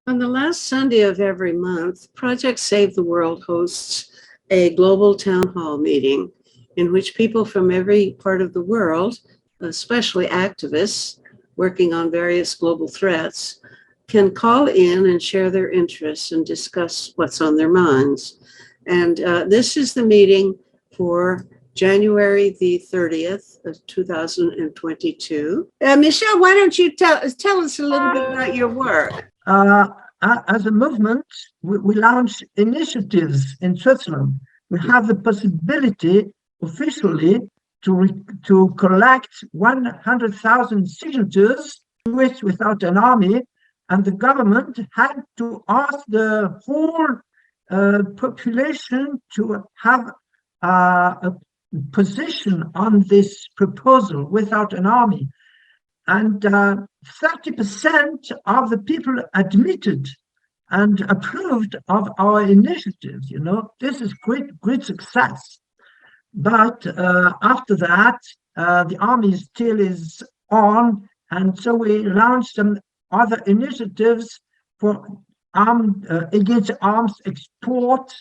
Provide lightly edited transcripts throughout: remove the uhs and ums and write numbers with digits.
On the last Sunday of every month, Project Save the World hosts a global town hall meeting in which people from every part of the world, especially activists working on various global threats, can call in and share their interests and discuss what's on their minds. And this is the meeting for January the 30th of 2022. Michelle, why don't you tell us a little bit about your work? As a movement, we launch initiatives in Switzerland. We have the possibility officially to collect 100,000 signatures without an army, and the government had to ask the whole population to have a position on this proposal without an army. And 30% of the people admitted and approved of our initiatives. This is great success. But after that, the army still is on, and so we launched some other initiatives for against arms export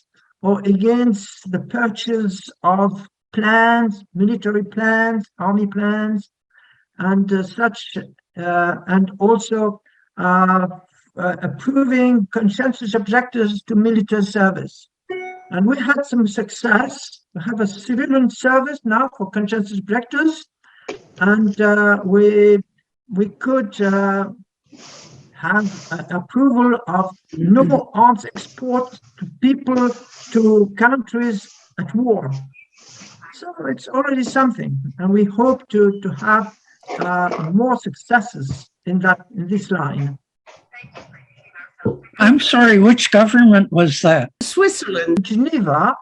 or against the purchase of plans, military plans, army plans, and and also approving conscientious objectors to military service. And we had some success. We have a civilian service now for conscientious objectors, and we could have approval of no arms export to people to countries at war. So it's already something, and we hope to have more successes in this line. I'm sorry, which government was that? Switzerland. Geneva,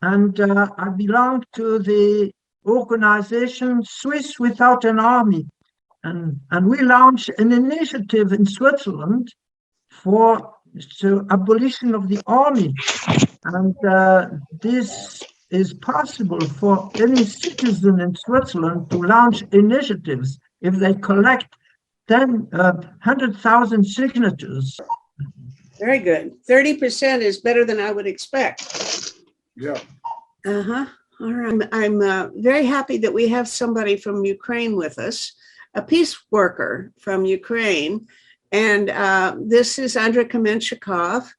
and I belong to the organization Swiss Without an Army, and we launched an initiative in Switzerland for the abolition of the army, and this is possible for any citizen in Switzerland to launch initiatives if they collect 100,000 signatures. Very good. 30% is better than I would expect. Yeah. All right. I'm very happy that we have somebody from Ukraine with us, a peace worker from Ukraine. And this is Andrei Kamenchikov,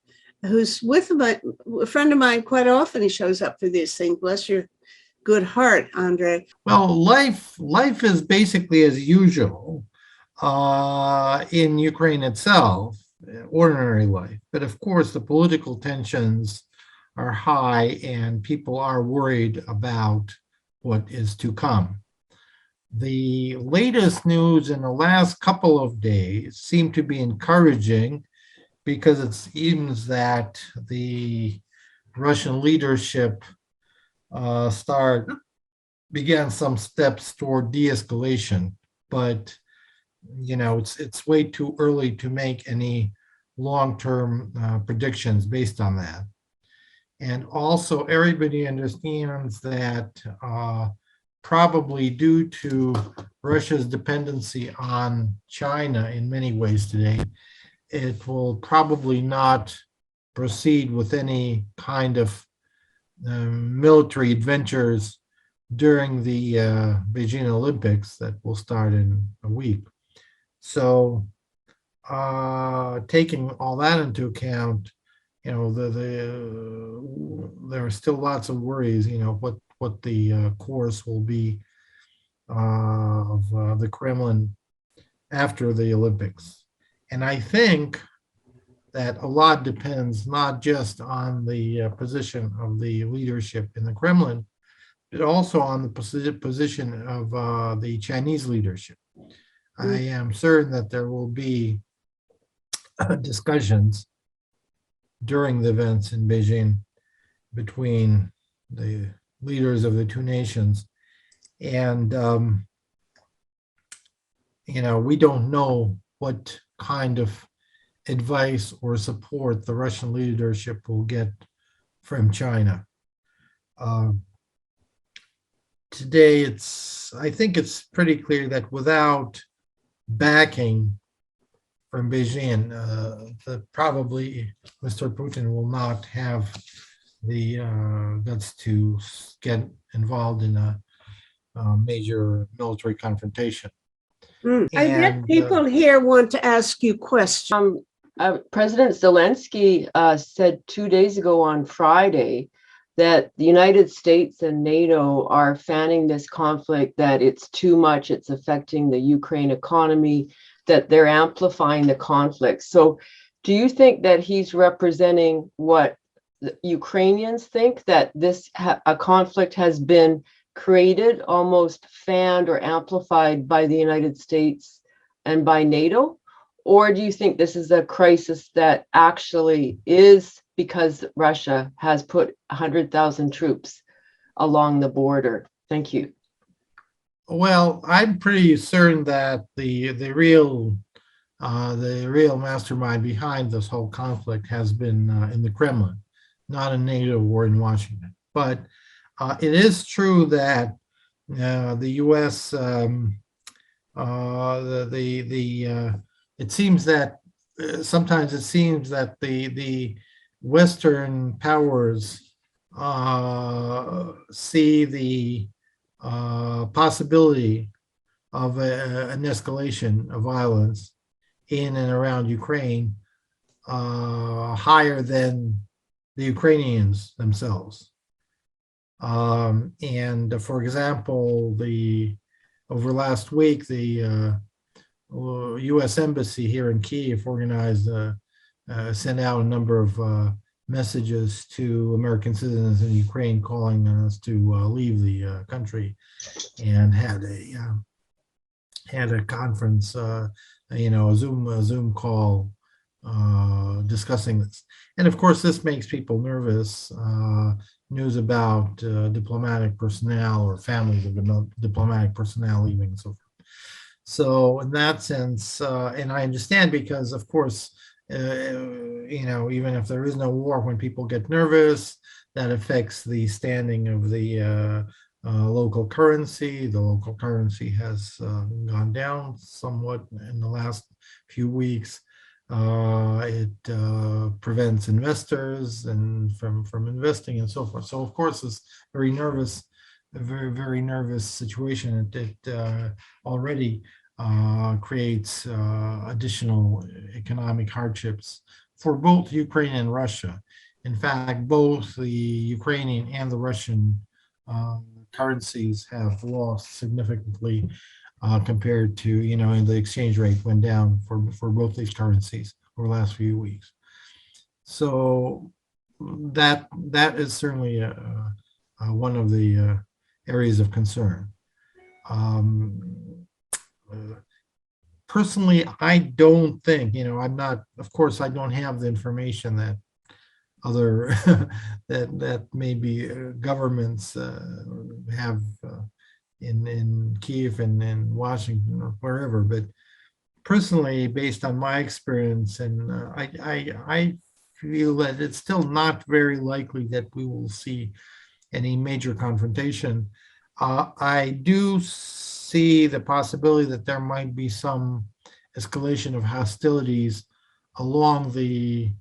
who's with a friend of mine quite often. He shows up for these things. Bless your good heart, Andrei. Well, life is basically as usual in Ukraine itself, ordinary life. But of course, the political tensions are high and people are worried about what is to come. The latest news in the last couple of days seem to be encouraging, because it seems that the Russian leadership began some steps toward de-escalation, but it's way too early to make any long-term predictions based on that. And also, everybody understands that probably due to Russia's dependency on China in many ways today, it will probably not proceed with any kind of military adventures during the Beijing Olympics that will start in a week. So taking all that into account, there are still lots of worries, what the course will be of the Kremlin after the Olympics. And I think that a lot depends not just on the position of the leadership in the Kremlin, but also on the position of the Chinese leadership. I am certain that there will be discussions during the events in Beijing between the leaders of the two nations. And, we don't know what kind of advice or support the Russian leadership will get from China. Today, I think it's pretty clear that without backing from Beijing. Probably Mr. Putin will not have the guts to get involved in a major military confrontation. I bet And people here want to ask you questions. President Zelensky said 2 days ago on Friday that the United States and NATO are fanning this conflict, that it's too much, it's affecting the Ukraine economy, that they're amplifying the conflict. So do you think that he's representing what the Ukrainians think, that this a conflict has been created, almost fanned or amplified by the United States and by NATO? Or do you think this is a crisis that actually is because Russia has put 100,000 troops along the border? Thank you. well, I'm pretty certain that the real mastermind behind this whole conflict has been in the Kremlin, not in NATO or in Washington. But it is true that the U.S. It seems that sometimes it seems that the Western powers see the possibility of an escalation of violence in and around Ukraine higher than the Ukrainians themselves. And for example, over last week, the U.S. Embassy here in Kyiv sent out a number of messages to American citizens in Ukraine calling on us to leave the country, and had a conference, a Zoom call discussing this. And of course, this makes people nervous. News about diplomatic personnel or families of diplomatic personnel leaving and so forth. So in that sense, and I understand, because of course, even if there is no war, when people get nervous, that affects the standing of the local currency. The local currency has gone down somewhat in the last few weeks. It prevents investors and from investing and so forth. So of course, it's a very, very nervous situation. It already creates additional economic hardships for both Ukraine and Russia. In fact, both the Ukrainian and the Russian currencies have lost significantly compared to, the exchange rate went down for both these currencies over the last few weeks. So that is certainly one of the areas of concern. Personally, I don't think, I'm not, of course, I don't have the information that other that maybe governments have in Kyiv and in Washington or wherever, but personally, based on my experience, and I feel that it's still not very likely that we will see any major confrontation. I do see the possibility that there might be some escalation of hostilities along in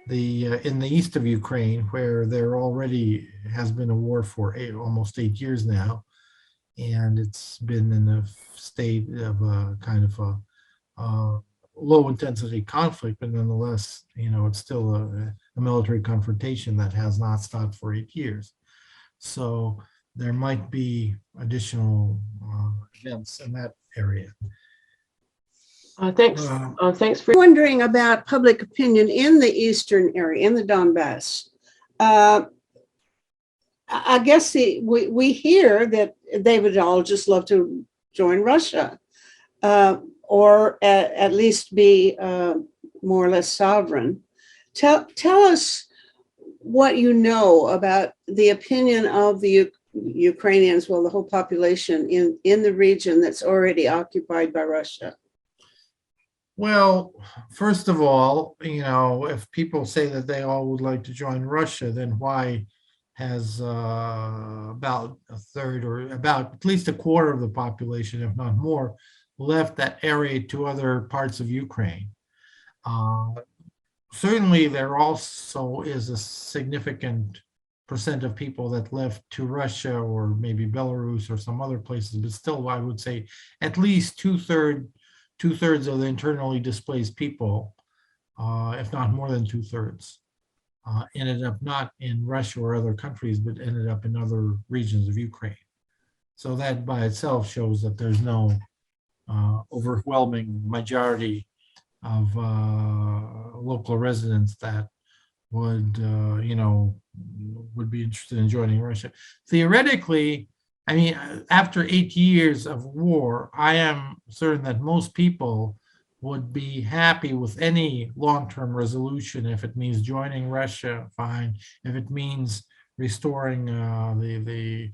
the east of Ukraine, where there already has been a war for almost 8 years now, and it's been in a state of a kind of a low intensity conflict, but nonetheless, it's still a military confrontation that has not stopped for 8 years. So there might be additional events in that area. Thanks for Wondering about public opinion in the eastern area, in the Donbass. I guess we hear that they would all just love to join Russia, or at least be more or less sovereign. Tell us what you know about the opinion of the Ukrainians, well, the whole population in the region that's already occupied by Russia. Well, first of all, if people say that they all would like to join Russia, then why has about a third, or about at least a quarter of the population, if not more, left that area to other parts of Ukraine? Certainly, there also is a significant percent of people that left to Russia or maybe Belarus or some other places, but still, I would say at least two-thirds of the internally displaced people, if not more than two-thirds, ended up not in Russia or other countries, but ended up in other regions of Ukraine. So that by itself shows that there's no overwhelming majority of local residents that would, would be interested in joining Russia. Theoretically, I mean, after 8 years of war, I am certain that most people would be happy with any long-term resolution. If it means joining Russia, fine. If it means restoring the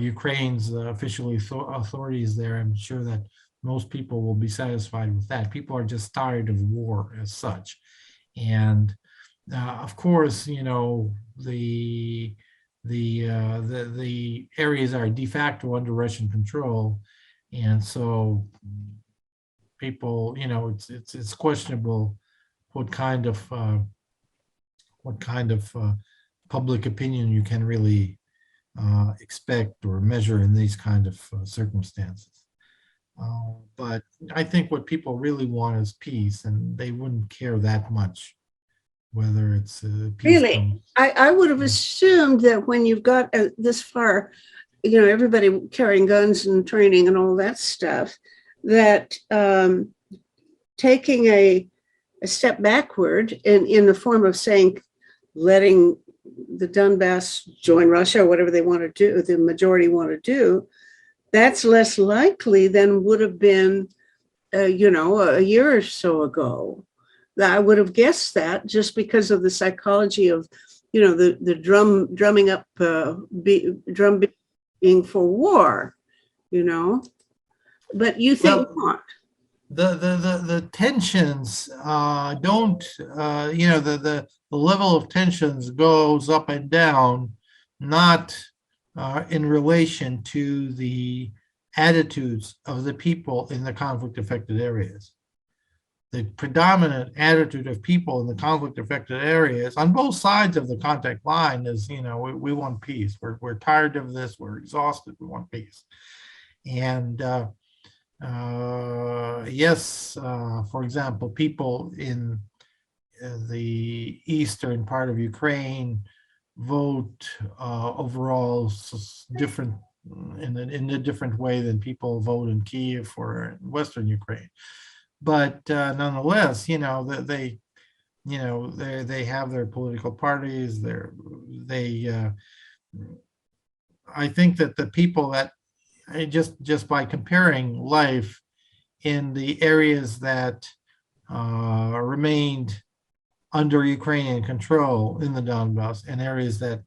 Ukraine's official authorities there, I'm sure that most people will be satisfied with that. People are just tired of war as such. And of course, the areas are de facto under Russian control, and so people, it's questionable what kind of public opinion you can really expect or measure in these kind of circumstances. But I think what people really want is peace, and they wouldn't care that much whether it's peace. Really, I would have assumed that when you've got this far, everybody carrying guns and training and all that stuff, that taking a step backward in the form of saying, letting the Donbass join Russia or whatever they want to do, the majority want to do, that's less likely than would have been, a year or so ago. I would have guessed that just because of the psychology of, the drumming up, drum being for war, But you think not. The tensions don't, the level of tensions goes up and down, not in relation to the attitudes of the people in the conflict affected areas. The predominant attitude of people in the conflict affected areas on both sides of the contact line is, we want peace. We're tired of this. We're exhausted. We want peace. And yes, for example, people in the eastern part of Ukraine vote overall different in a different way than people vote in Kiev or in Western Ukraine. But nonetheless, they have their political parties. I think that the people that just by comparing life in the areas that remained under Ukrainian control in the Donbass and areas that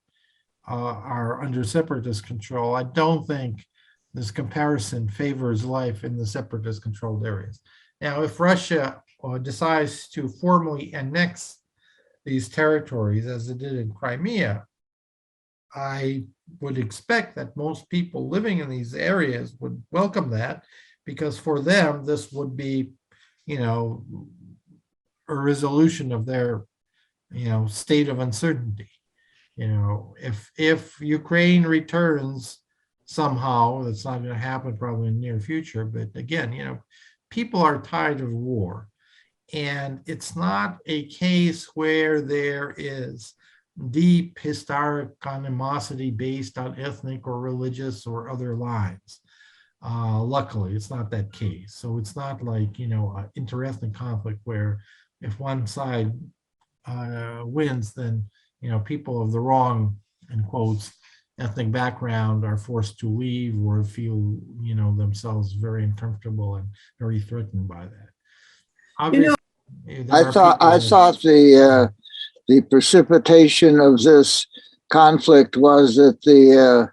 are under separatist control, I don't think this comparison favors life in the separatist controlled areas. Now, if Russia decides to formally annex these territories as it did in Crimea, I would expect that most people living in these areas would welcome that, because for them, this would be, a resolution of their, state of uncertainty. If Ukraine returns somehow, that's not going to happen probably in the near future, but again, people are tired of war. And it's not a case where there is deep historic animosity based on ethnic or religious or other lines. Luckily, it's not that case. So it's not like, an interethnic conflict where if one side wins, then, people of the wrong, in quotes, ethnic background are forced to leave or feel, themselves very uncomfortable and very threatened by that. Obviously, I thought the precipitation of this conflict was that the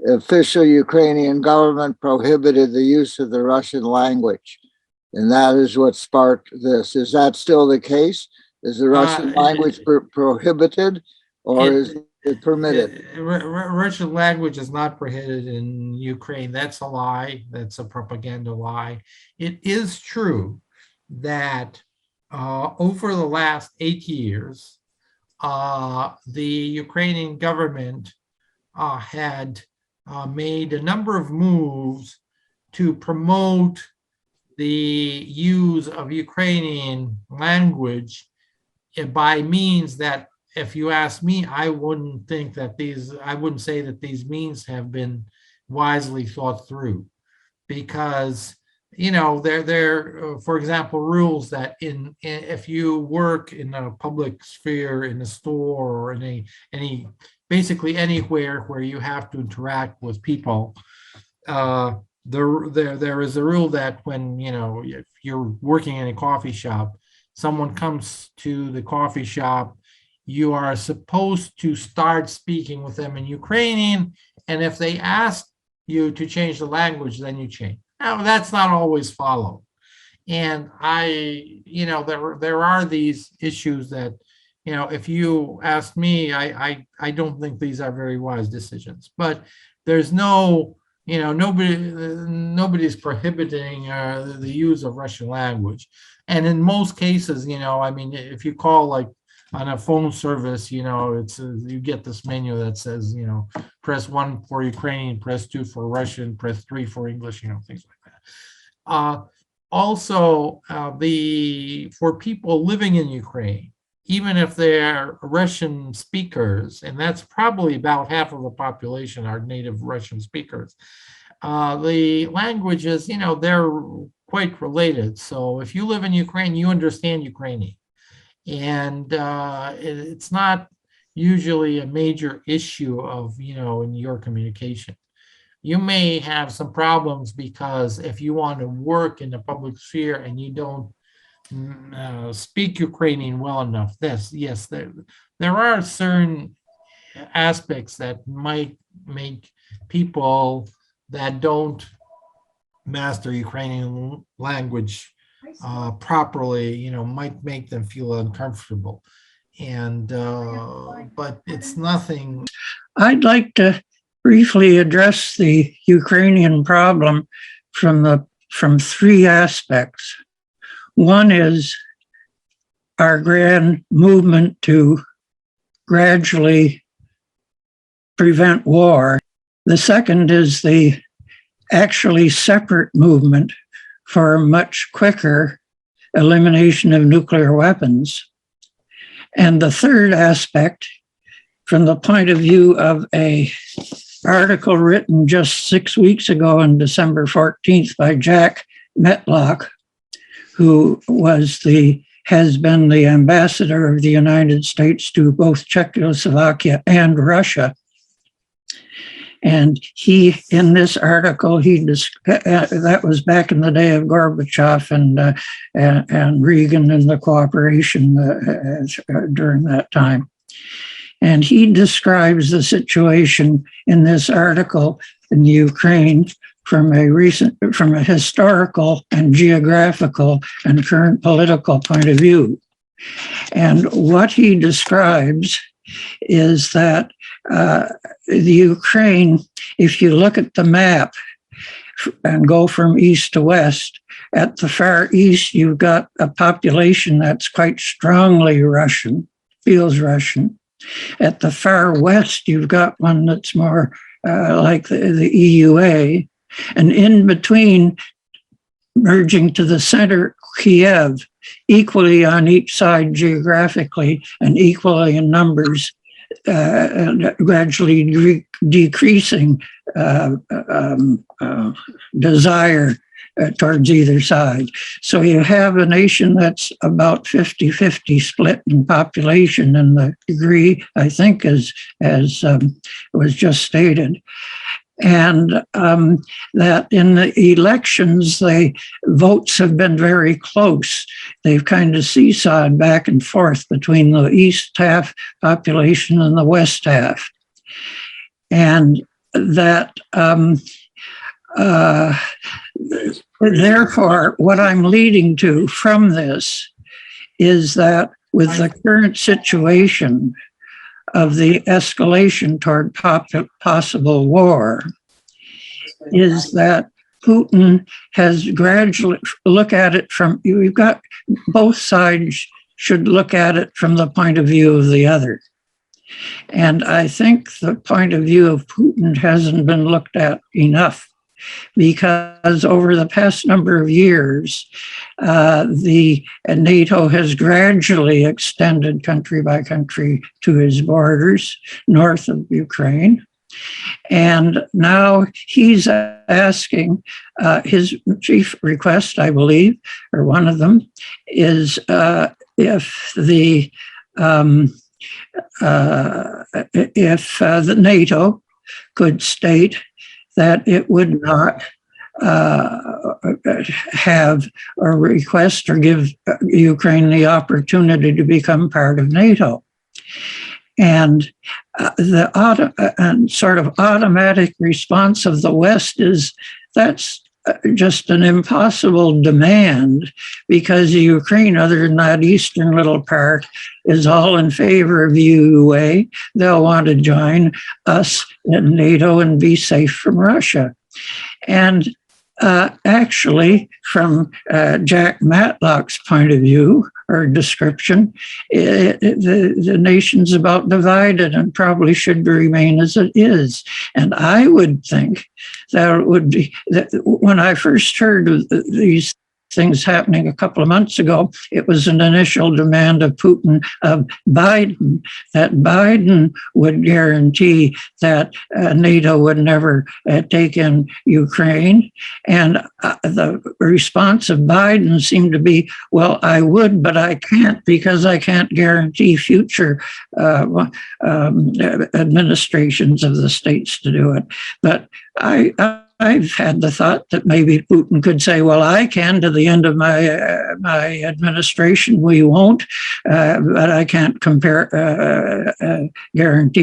official Ukrainian government prohibited the use of the Russian language, and that is what sparked this. Is that still the case? Is the Russian language prohibited, or is it permitted? Russian language is not prohibited in Ukraine. That's a lie. That's a propaganda lie. It is true that over the last 8 years, the Ukrainian government had made a number of moves to promote the use of Ukrainian language by means that, if you ask me, I wouldn't say that these means have been wisely thought through, because there for example, rules that if you work in a public sphere, in a store, or in basically anywhere where you have to interact with people, there is a rule that when if you're working in a coffee shop, someone comes to the coffee shop, you are supposed to start speaking with them in Ukrainian, and if they ask you to change the language, then you change. Now, that's not always followed. And there are these issues that, if you ask me, I don't think these are very wise decisions. But there's nobody's prohibiting the use of Russian language. And in most cases, if you call like on a phone service, you get this menu that says, press 1 for Ukrainian, press 2 for Russian, press 3 for English, things like that. Also, for people living in Ukraine, even if they're Russian speakers, and that's probably about half of the population are native Russian speakers, the languages, they're quite related. So if you live in Ukraine, you understand Ukrainian. And it's not usually a major issue of, in your communication. You may have some problems because if you want to work in the public sphere and you don't speak Ukrainian well enough, yes, there are certain aspects that might make people that don't master Ukrainian language properly, might make them feel uncomfortable. And but it's nothing. I'd like to briefly address the Ukrainian problem from 3 aspects. One is our grand movement to gradually prevent war. The second is the actually separate movement for much quicker elimination of nuclear weapons. And the third aspect, from the point of view of an article written just 6 weeks ago on December 14th by Jack Metlock, who has been the ambassador of the United States to both Czechoslovakia and Russia. And in this article, that was back in the day of Gorbachev and Reagan and the cooperation during that time. And he describes the situation in this article in Ukraine from a historical and geographical and current political point of view. And what he describes is that the Ukraine, if you look at the map and go from east to west, at the far east, you've got a population that's quite strongly Russian, feels Russian. At the far west, you've got one that's more like the EUA. And in between, merging to the center, Kiev, equally on each side geographically and equally in numbers, gradually decreasing desire towards either side. So you have a nation that's about 50-50 split in population in the degree, I think, as was just stated. And that in the elections, votes have been very close. They've kind of seesawed back and forth between the east half population and the west half. And that therefore, what I'm leading to from this is that with the current situation of the escalation toward possible war, is that Putin has gradually look at it from, you've got both sides should look at it from the point of view of the other. And I think the point of view of Putin hasn't been looked at enough, because over the past number of years, the NATO has gradually extended country by country to his borders north of Ukraine. And now he's asking, his chief request, I believe, or one of them, is if the NATO could state that it would not have a request or give Ukraine the opportunity to become part of NATO. And the sort of automatic response of the West is that's just an impossible demand, because Ukraine, other than that eastern little part, is all in favor of UUA. They'll want to join us in NATO and be safe from Russia. And actually, from Jack Matlock's point of view or description, the nation's about divided and probably should remain as it is. And I would think that it would be that when I first heard of these things happening a couple of months ago, it was an initial demand of Putin, of Biden, that Biden would guarantee that NATO would never take in Ukraine. And the response of Biden seemed to be, well, I would, but I can't, because I can't guarantee future administrations of the states to do it. But I've had the thought that maybe Putin could say, well, I can to the end of my administration, we won't, but I can't guarantee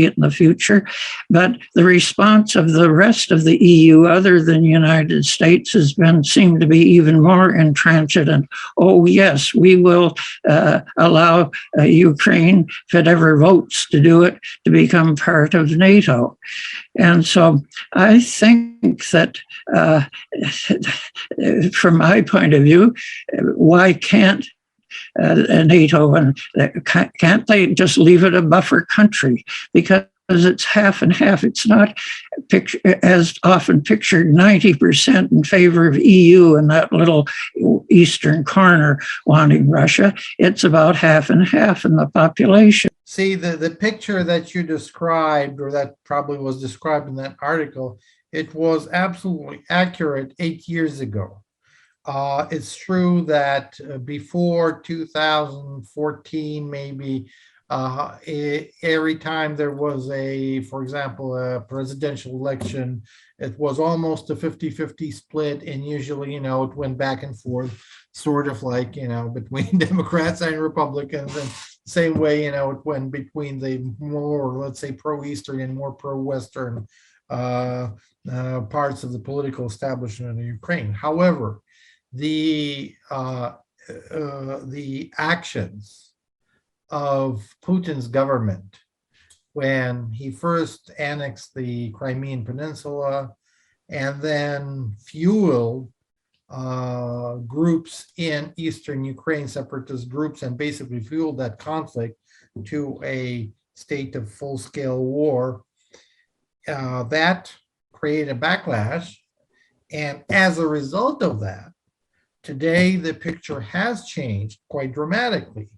it in the future. But the response of the rest of the EU, other than the United States, has seemed to be even more intransigent. Oh, yes, we will allow Ukraine, if it ever votes to do it, to become part of NATO. And so I think that from my point of view, why can't NATO and can't they just leave it a buffer country? Because it's half and half. It's not as often pictured 90% in favor of EU in that little eastern corner wanting Russia. It's about half and half in the population. See, the picture that you described, or that probably was described in that article, it was absolutely accurate 8 years ago. It's true that before 2014, maybe, every time there was for example, a presidential election, it was almost a 50-50 split, and usually, it went back and forth, sort of like, between Democrats and Republicans, and same way, it went between the more, let's say, pro-Eastern and more pro-Western parts of the political establishment of Ukraine. However, the actions of Putin's government when he first annexed the Crimean Peninsula and then fueled groups in eastern Ukraine, separatist groups, and basically fueled that conflict to a state of full-scale war, that created a backlash. And as a result of that, today the picture has changed quite dramatically.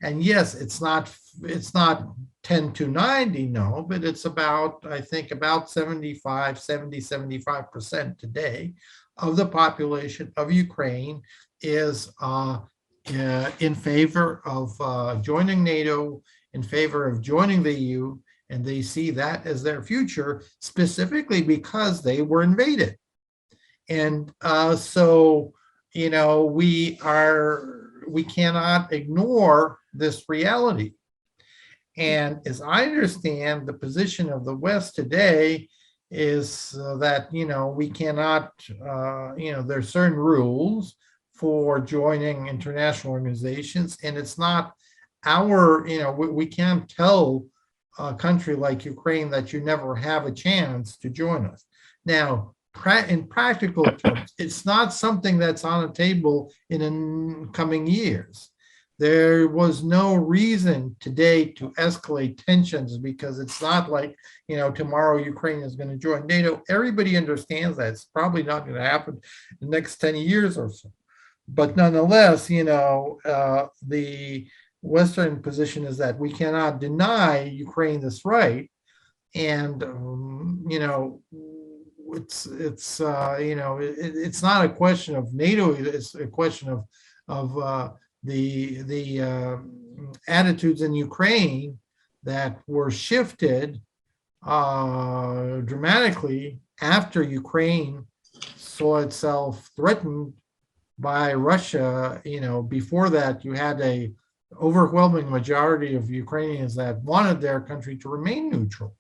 And yes, it's not 10-90, no, but it's about, I think, about 75% today of the population of Ukraine is in favor of joining NATO, in favor of joining the EU, and they see that as their future, specifically because they were invaded. And so, we cannot ignore this reality. And as I understand, the position of the West today is that, we cannot, there are certain rules for joining international organizations, and it's not our, we can't tell a country like Ukraine that you never have a chance to join us. Now, in practical terms, it's not something that's on the table in the coming years. There was no reason today to escalate tensions because it's not like, tomorrow Ukraine is going to join NATO. Everybody understands that. It's probably not going to happen in the next 10 years or so. But nonetheless, the Western position is that we cannot deny Ukraine this right. And, it's not a question of NATO. It's a question of the attitudes in Ukraine that were shifted dramatically after Ukraine saw itself threatened by Russia. Before that, you had a overwhelming majority of Ukrainians that wanted their country to remain neutral.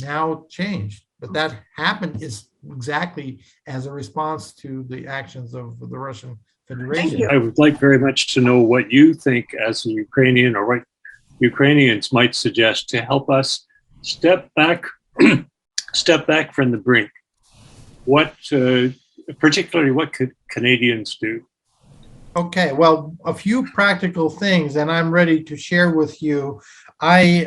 Now changed, but that happened is exactly as a response to the actions of the Russian Federation. I would like very much to know what you think as a Ukrainian, or what Ukrainians might suggest to help us step back from the brink. What, particularly, what could Canadians do? Okay, well, a few practical things, and I'm ready to share with you. One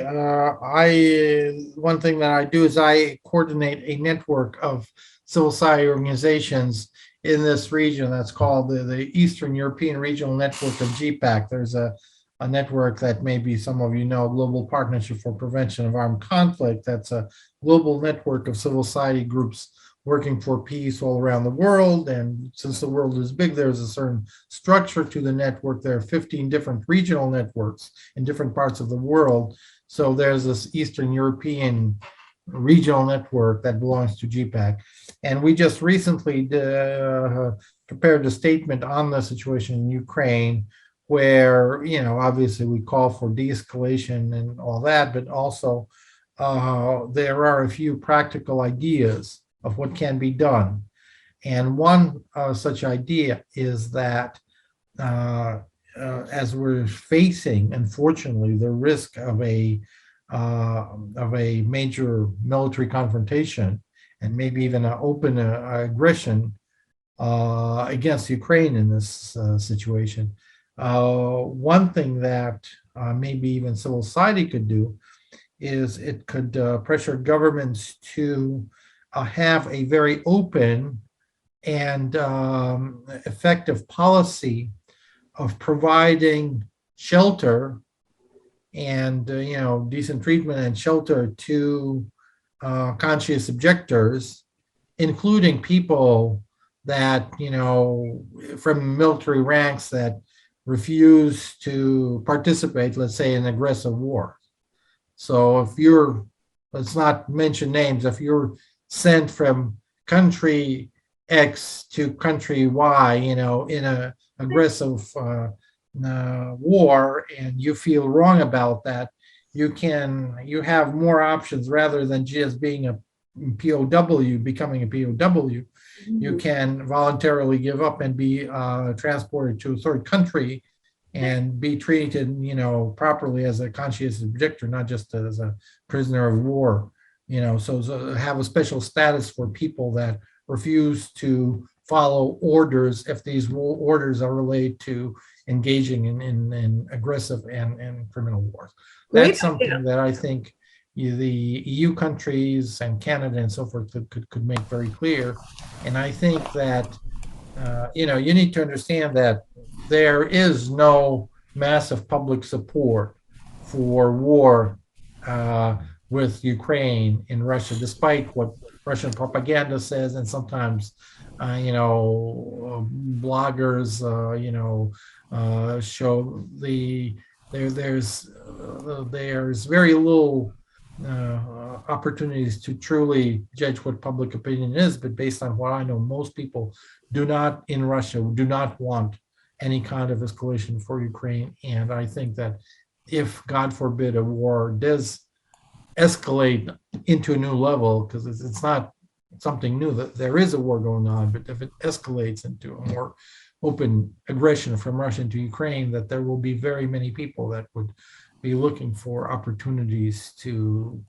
thing that I do is I coordinate a network of civil society organizations in this region that's called the Eastern European Regional Network of GPAC. There's a network that maybe some of you know, Global Partnership for Prevention of Armed Conflict. That's a global network of civil society groups working for peace all around the world. And since the world is big, there's a certain structure to the network. There are 15 different regional networks in different parts of the world. So there's this Eastern European regional network that belongs to GPAC. And we just recently prepared a statement on the situation in Ukraine, where, obviously we call for de-escalation and all that, but also there are a few practical ideas of what can be done. And one such idea is that as we're facing, unfortunately, the risk of a major military confrontation and maybe even an open aggression against Ukraine in this situation, one thing that maybe even civil society could do is it could pressure governments to have a very open and effective policy of providing shelter and decent treatment and shelter to conscious objectors, including people that from military ranks that refuse to participate, let's say, in aggressive war. So if you're, let's not mention names, if you're sent from country X to country Y, in a aggressive war, and you feel wrong about that, you have more options rather than just being a POW, becoming a POW. You can voluntarily give up and be transported to a third country and be treated, properly as a conscientious objector, not just as a prisoner of war. So have a special status for people that refuse to follow orders if these orders are related to engaging in aggressive and criminal wars. That's something that I think the EU countries and Canada and so forth could make very clear. And I think that, you need to understand that there is no massive public support for war with Ukraine in Russia, despite what Russian propaganda says, and sometimes, bloggers, show there's very little opportunities to truly judge what public opinion is. But based on what I know, most people in Russia do not want any kind of escalation for Ukraine. And I think that if, God forbid, a war does escalate into a new level, because it's not something new that there is a war going on, but if it escalates into a more open aggression from Russia into Ukraine, that there will be very many people that would be looking for opportunities to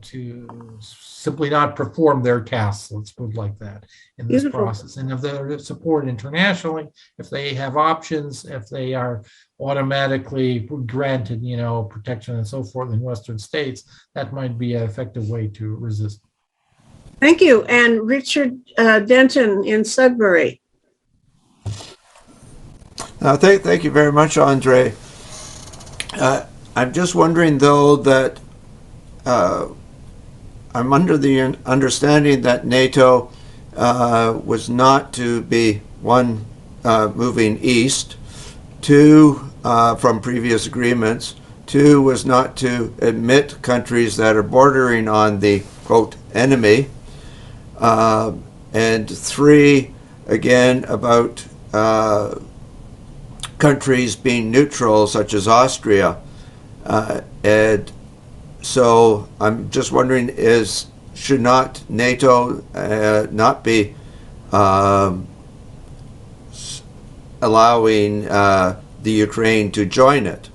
to simply not perform their tasks, let's put it like that, in this Beautiful. process. And if they're supported internationally, if they have options, if they are automatically granted, protection and so forth in Western states, that might be an effective way to resist. Thank you. And Richard Denton in Sudbury. Thank you very much, Andre. I'm just wondering, though, that I'm under the understanding that NATO was not to be, one, moving east, two, from previous agreements, two, was not to admit countries that are bordering on the, quote, enemy, and three, again, about countries being neutral, such as Austria. And so I'm just wondering, should not NATO not be allowing the Ukraine to join it?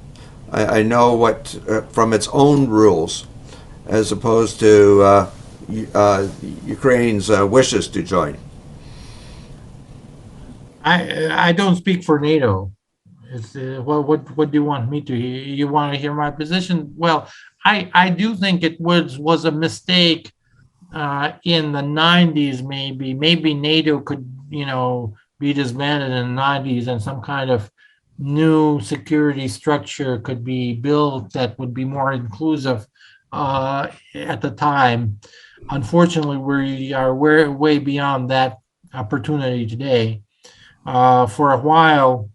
I know what from its own rules, as opposed to Ukraine's wishes to join. I don't speak for NATO. It's, well, what do you want me to hear? You want to hear my position? Well, I do think it was a mistake in the 90s. Maybe NATO could be disbanded in the 90s, and some kind of new security structure could be built that would be more inclusive at the time. Unfortunately, we are way beyond that opportunity today. For a while,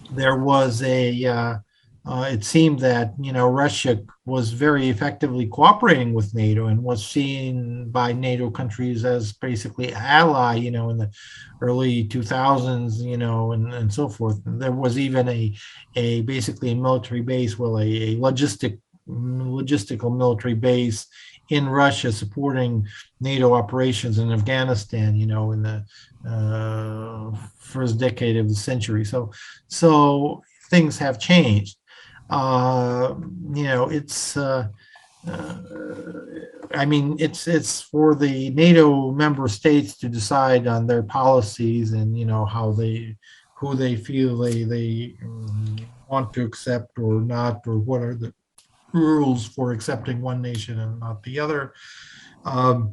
there was it seemed that Russia was very effectively cooperating with NATO and was seen by NATO countries as basically ally, in the early 2000s, and so forth. And there was even a basically a military base, well, a logistical military base in Russia supporting NATO operations in Afghanistan, in the first decade of the century. So things have changed. It's it's for the NATO member states to decide on their policies and who they feel they want to accept or not, or what are the rules for accepting one nation and not the other. But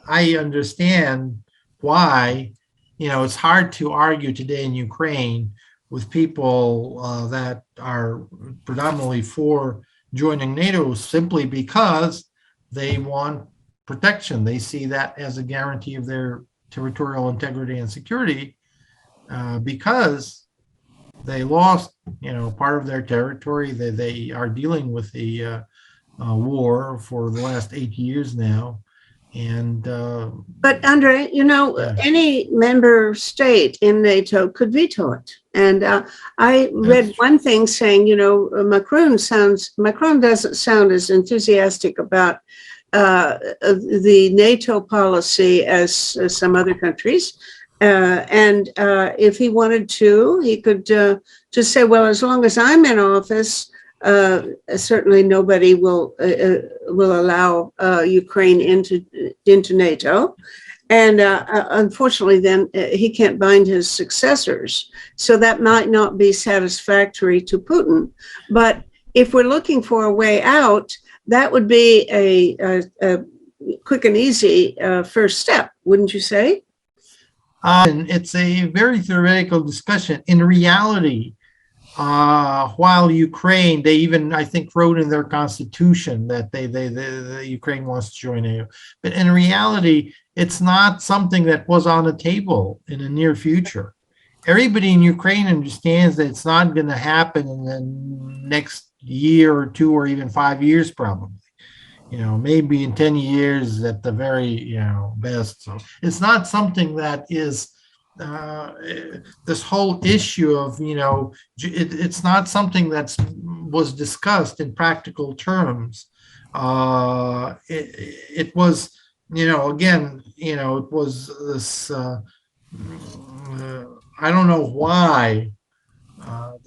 I understand why it's hard to argue today in Ukraine with people that are predominantly for joining NATO simply because they want protection. They see that as a guarantee of their territorial integrity and security, because they lost, part of their territory. They are dealing with the war for the last 8 years now. And but Andre, any member state in NATO could veto it. And I read one thing saying, Macron doesn't sound as enthusiastic about the NATO policy as some other countries. And if he wanted to, he could just say, well, as long as I'm in office, certainly nobody will allow Ukraine into NATO. And unfortunately, then he can't bind his successors. So that might not be satisfactory to Putin. But if we're looking for a way out, that would be a quick and easy first step, wouldn't you say? And it's a very theoretical discussion. In reality, while Ukraine, they even, I think, wrote in their constitution that the Ukraine wants to join NATO. But in reality, it's not something that was on the table in the near future. Everybody in Ukraine understands that it's not going to happen in the next year or two or even 5 years, probably. Maybe in 10 years at the very, best. So it's not something that is this whole issue of, it's not something that was discussed in practical terms. It was, again, it was this, I don't know why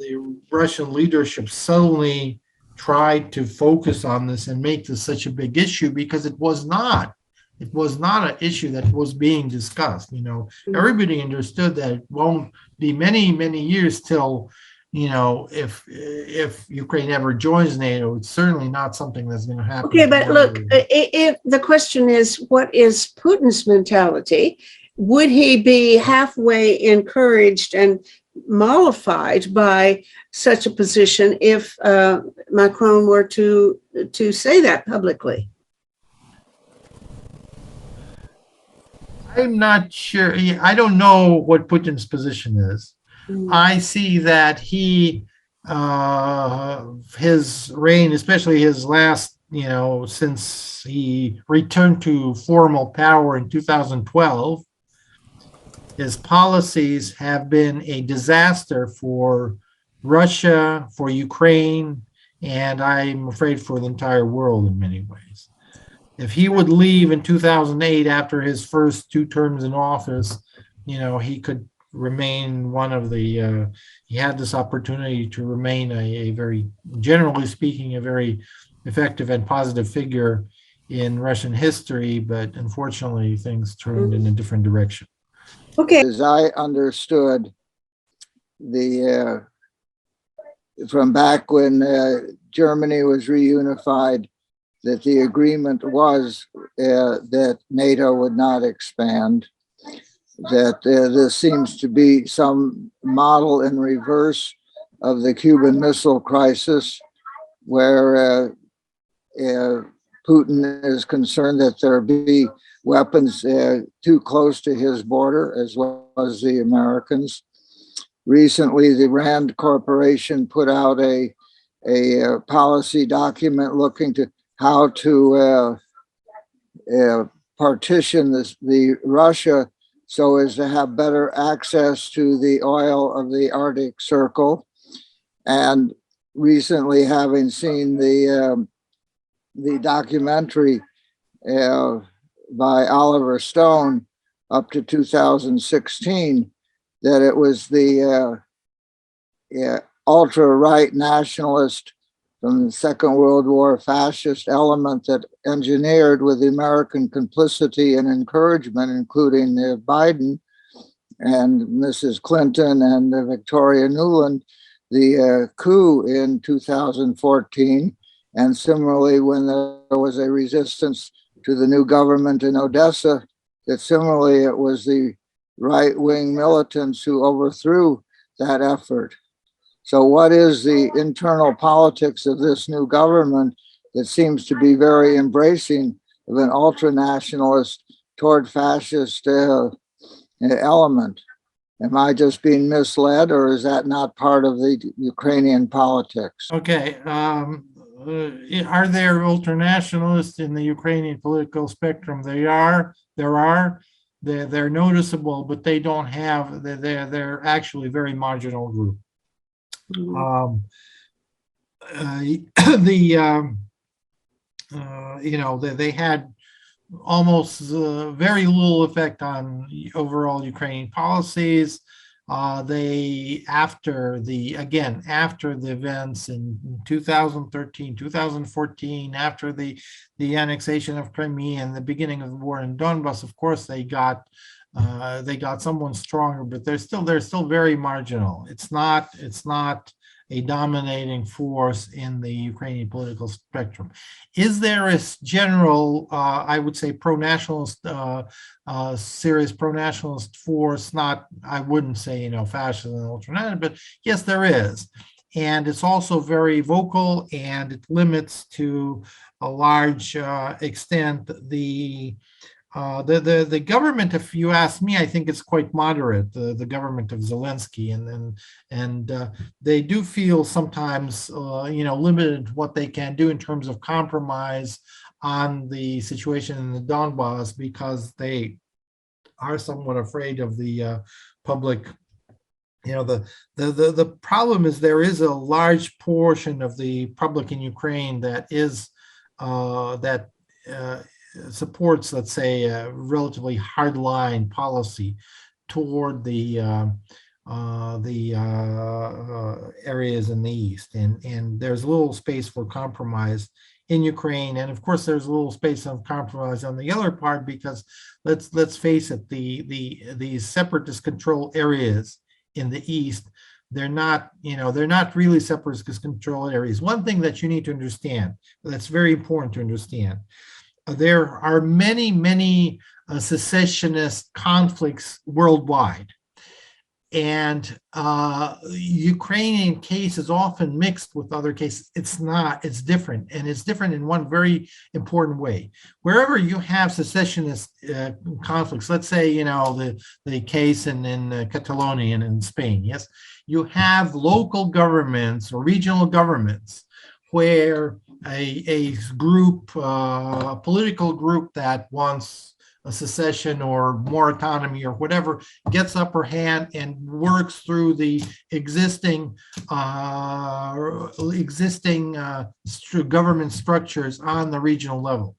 the Russian leadership suddenly tried to focus on this and make this such a big issue, because it was not. It was not an issue that was being discussed. Everybody understood that it won't be many, many years till, if Ukraine ever joins NATO, it's certainly not something that's going to happen. Okay, but look, if the question is, what is Putin's mentality? Would he be halfway encouraged and mollified by such a position if Macron were to say that publicly? I'm not sure. I don't know what Putin's position is. I see that his reign, especially his last, since he returned to formal power in 2012, his policies have been a disaster for Russia, for Ukraine, and I'm afraid for the entire world in many ways. If he would leave in 2008 after his first 2 terms in office, he could remain one of the, he had this opportunity to remain a very, generally speaking, a very effective and positive figure in Russian history, but unfortunately things turned in a different direction. Okay. As I understood, from back when Germany was reunified, that the agreement was that NATO would not expand, that this seems to be some model in reverse of the Cuban Missile Crisis, where Putin is concerned that there be weapons too close to his border, as well as the Americans. Recently, the Rand Corporation put out a policy document looking to how to partition the Russia so as to have better access to the oil of the Arctic Circle. And recently, having seen the documentary by Oliver Stone up to 2016, that it was the ultra-right nationalist from the Second World War fascist element that engineered, with the American complicity and encouragement, including Biden and Mrs. Clinton and Victoria Nuland, the coup in 2014. And similarly, when there was a resistance to the new government in Odessa, that similarly it was the right-wing militants who overthrew that effort. So what is the internal politics of this new government that seems to be very embracing of an ultra-nationalist toward fascist element? Am I just being misled, or is that not part of the Ukrainian politics? Okay. Are there ultranationalists in the Ukrainian political spectrum? There are. They're noticeable, but they don't have. They're actually a very marginal group. They had almost very little effect on overall Ukrainian policies. After the events in 2013, 2014, after the annexation of Crimea and the beginning of the war in Donbass, of course they got someone stronger, but they're still very marginal. It's not a dominating force in the Ukrainian political spectrum. Is there a general, I would say, pro-nationalist, serious pro-nationalist force? I wouldn't say, fascist and ultranational, but yes, there is. And it's also very vocal, and it limits to a large extent the government. If you ask me, I think it's quite moderate, the government of Zelensky, and they do feel sometimes limited what they can do in terms of compromise on the situation in the Donbass, because they are somewhat afraid of the public. The problem is there is a large portion of the public in Ukraine that supports, let's say, a relatively hardline policy toward the the areas in the east, and there's a little space for compromise in Ukraine, and of course there's a little space of compromise on the other part, because let's face it, these separatist control areas in the east, they're not really separatist control areas. One thing that you need to understand, that's very important to understand, there are many secessionist conflicts worldwide. And Ukrainian case is often mixed with other cases. It's not, it's different. And it's different in one very important way. Wherever you have secessionist conflicts, let's say, the case in Catalonia and in Spain, yes, you have local governments or regional governments where a group, a political group that wants a secession or more autonomy or whatever gets upper hand and works through the existing government structures on the regional level,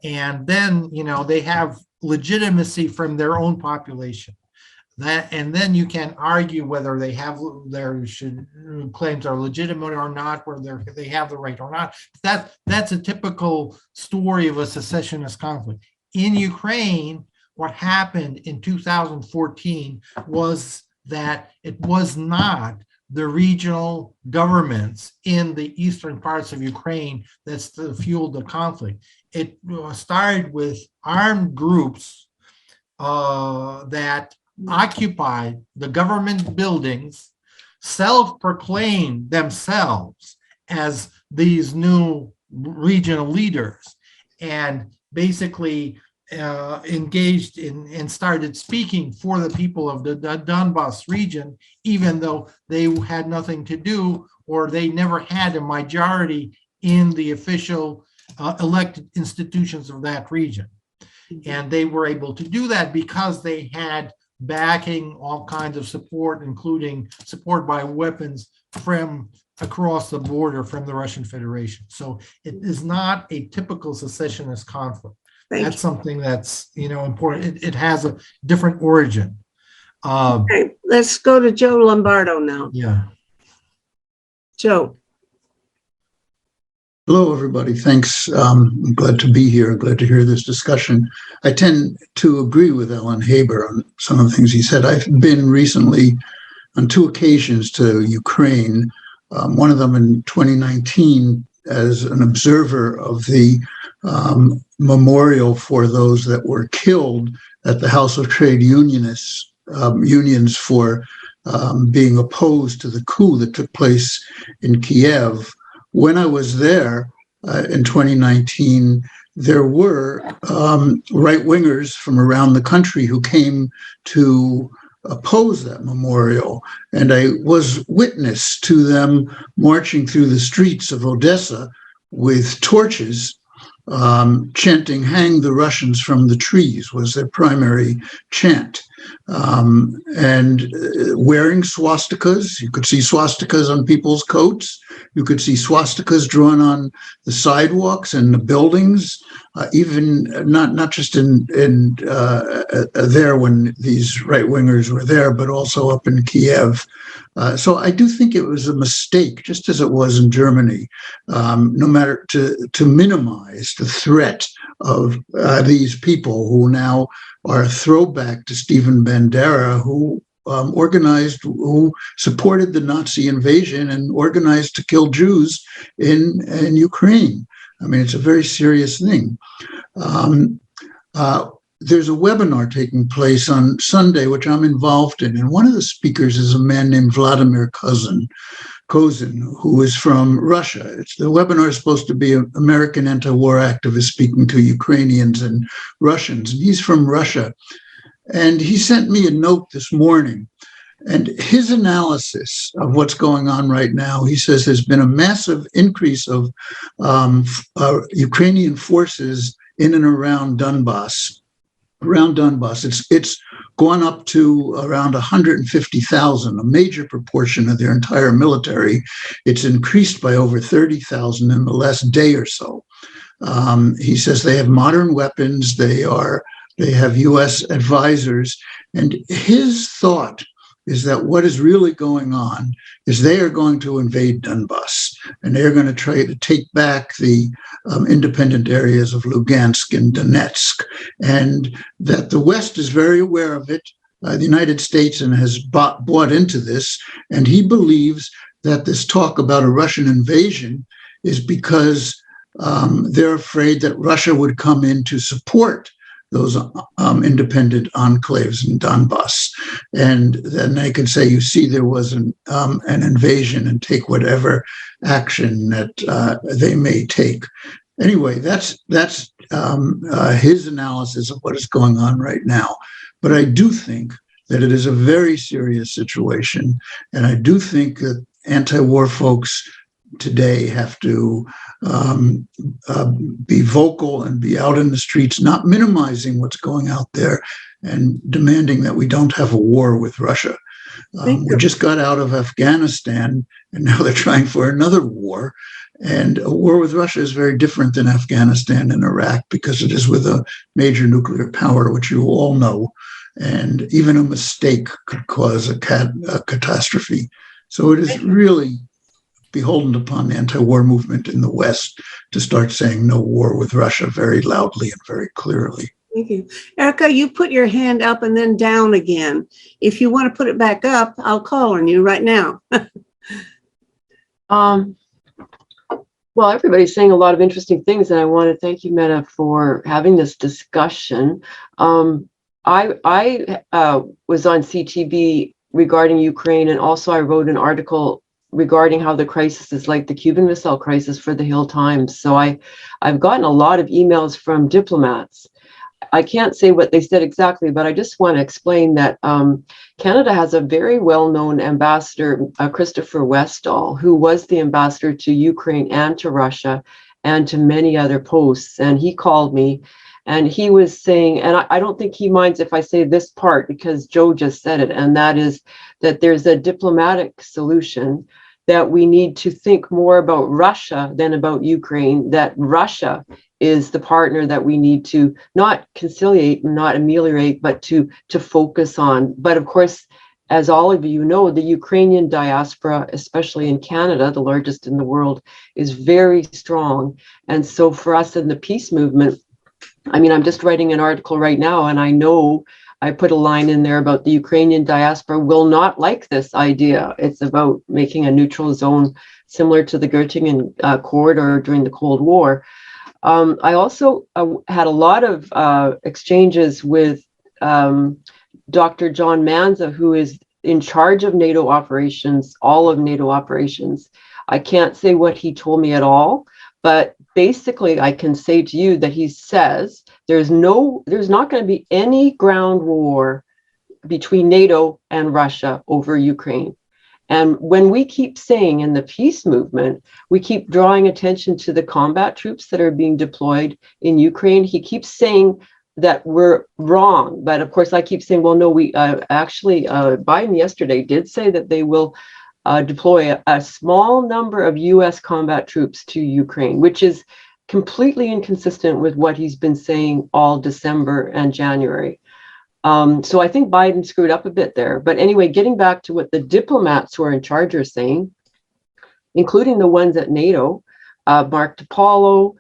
and then they have legitimacy from their own population. And then you can argue whether they have their claims are legitimate or not, whether they have the right or not. That's a typical story of a secessionist conflict. In Ukraine, what happened in 2014 was that it was not the regional governments in the eastern parts of Ukraine that fueled the conflict. It started with armed groups that occupied the government buildings, self-proclaimed themselves as these new regional leaders, and basically engaged in and started speaking for the people of the Donbas region, even though they had nothing to do, or they never had a majority in the official elected institutions of that region. And they were able to do that because they had backing, all kinds of support, including support by weapons from across the border from the Russian Federation. So it is not a typical secessionist conflict. That's something that's important. It has a different origin. Okay, let's go to Joe Lombardo now. Yeah. Joe. Hello, everybody. Thanks. I'm glad to be here. I'm glad to hear this discussion. I tend to agree with Alan Haber on some of the things he said. I've been recently on 2 occasions to Ukraine, one of them in 2019 as an observer of the memorial for those that were killed at the House of Trade Unionists, unions for being opposed to the coup that took place in Kiev. When I was there in 2019, there were right-wingers from around the country who came to oppose that memorial. And I was witness to them marching through the streets of Odessa with torches, chanting, "Hang the Russians from the trees," was their primary chant. And wearing swastikas. You could see swastikas on people's coats. You could see swastikas drawn on the sidewalks and the buildings, even not just in there when these right-wingers were there, but also up in Kiev. So I do think it was a mistake, just as it was in Germany, no matter to minimize the threat of these people who now are a throwback to Stephen Bandera, who who supported the Nazi invasion and organized to kill Jews in Ukraine. I mean, it's a very serious thing. There's a webinar taking place on Sunday, which I'm involved in. And one of the speakers is a man named Vladimir Kozin, who is from Russia. The webinar is supposed to be an American anti-war activist speaking to Ukrainians and Russians. And he's from Russia. And he sent me a note this morning. And his analysis of what's going on right now, he says there's been a massive increase of Ukrainian forces in and around Donbas. It's gone up to around 150,000, a major proportion of their entire military. It's increased by over 30,000 in the last day or so. He says they have modern weapons. They have U.S. advisors. And his thought is that what is really going on is they are going to invade Donbass, and they're going to try to take back the independent areas of Lugansk and Donetsk, and that the West is very aware of it. The United States and has bought into this, and he believes that this talk about a Russian invasion is because they're afraid that Russia would come in to support those independent enclaves in Donbass. And then they could say, you see, there was an invasion, and take whatever action that they may take. Anyway, that's his analysis of what is going on right now. But I do think that it is a very serious situation. And I do think that anti-war folks today have to be vocal and be out in the streets, not minimizing what's going out there and demanding that we don't have a war with Russia. We just got out of Afghanistan, and now they're trying for another war. And a war with Russia is very different than Afghanistan and Iraq, because it is with a major nuclear power, which you all know. And even a mistake could cause a catastrophe. So it is really beholden upon the anti-war movement in the West to start saying no war with Russia very loudly and very clearly. Thank you. Erica, you put your hand up and then down again. If you want to put it back up, I'll call on you right now. Well, everybody's saying a lot of interesting things, and I want to thank you, Meta, for having this discussion. I was on CTV regarding Ukraine, and also I wrote an article regarding how the crisis is like the Cuban Missile Crisis for the Hill Times. So I've gotten a lot of emails from diplomats. I can't say what they said exactly, but I just want to explain that Canada has a very well-known ambassador, Christopher Westall, who was the ambassador to Ukraine and to Russia and to many other posts. And he called me, and he was saying, and I don't think he minds if I say this part because Joe just said it, and that is that there's a diplomatic solution, that we need to think more about Russia than about Ukraine, that Russia is the partner that we need to not conciliate, not ameliorate, but to focus on. But of course, as all of you know, the Ukrainian diaspora, especially in Canada, the largest in the world, is very strong. And so for us in the peace movement, I mean, I'm just writing an article right now, and I know I put a line in there about the Ukrainian diaspora will not like this idea. It's about making a neutral zone similar to the Göttingen corridor during the Cold War. I also had a lot of exchanges with Dr. John Manza, who is in charge of NATO operations, all of NATO operations. I can't say what he told me at all, but basically I can say to you that he says there's not going to be any ground war between NATO and Russia over Ukraine. And when we keep saying in the peace movement, we keep drawing attention to the combat troops that are being deployed in Ukraine, he keeps saying that we're wrong. But of course, I keep saying, well, no, we Biden yesterday did say that they will deploy a small number of U.S. combat troops to Ukraine, which is completely inconsistent with what he's been saying all December and January. So I think Biden screwed up a bit there. But anyway, getting back to what the diplomats who are in charge are saying, including the ones at NATO, Mark DiPaolo,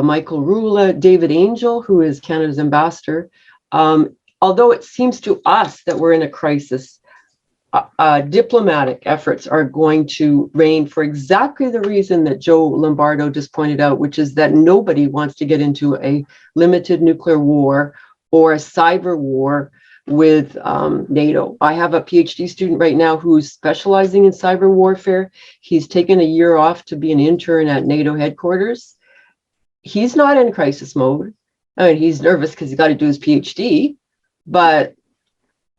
Michael Rula, David Angel, who is Canada's ambassador, although it seems to us that we're in a crisis, diplomatic efforts are going to reign for exactly the reason that Joe Lombardo just pointed out, which is that nobody wants to get into a limited nuclear war or a cyber war with NATO. I have a PhD student right now who's specializing in cyber warfare. He's taken a year off to be an intern at NATO headquarters. He's not in crisis mode. I mean, he's nervous because he's got to do his PhD. But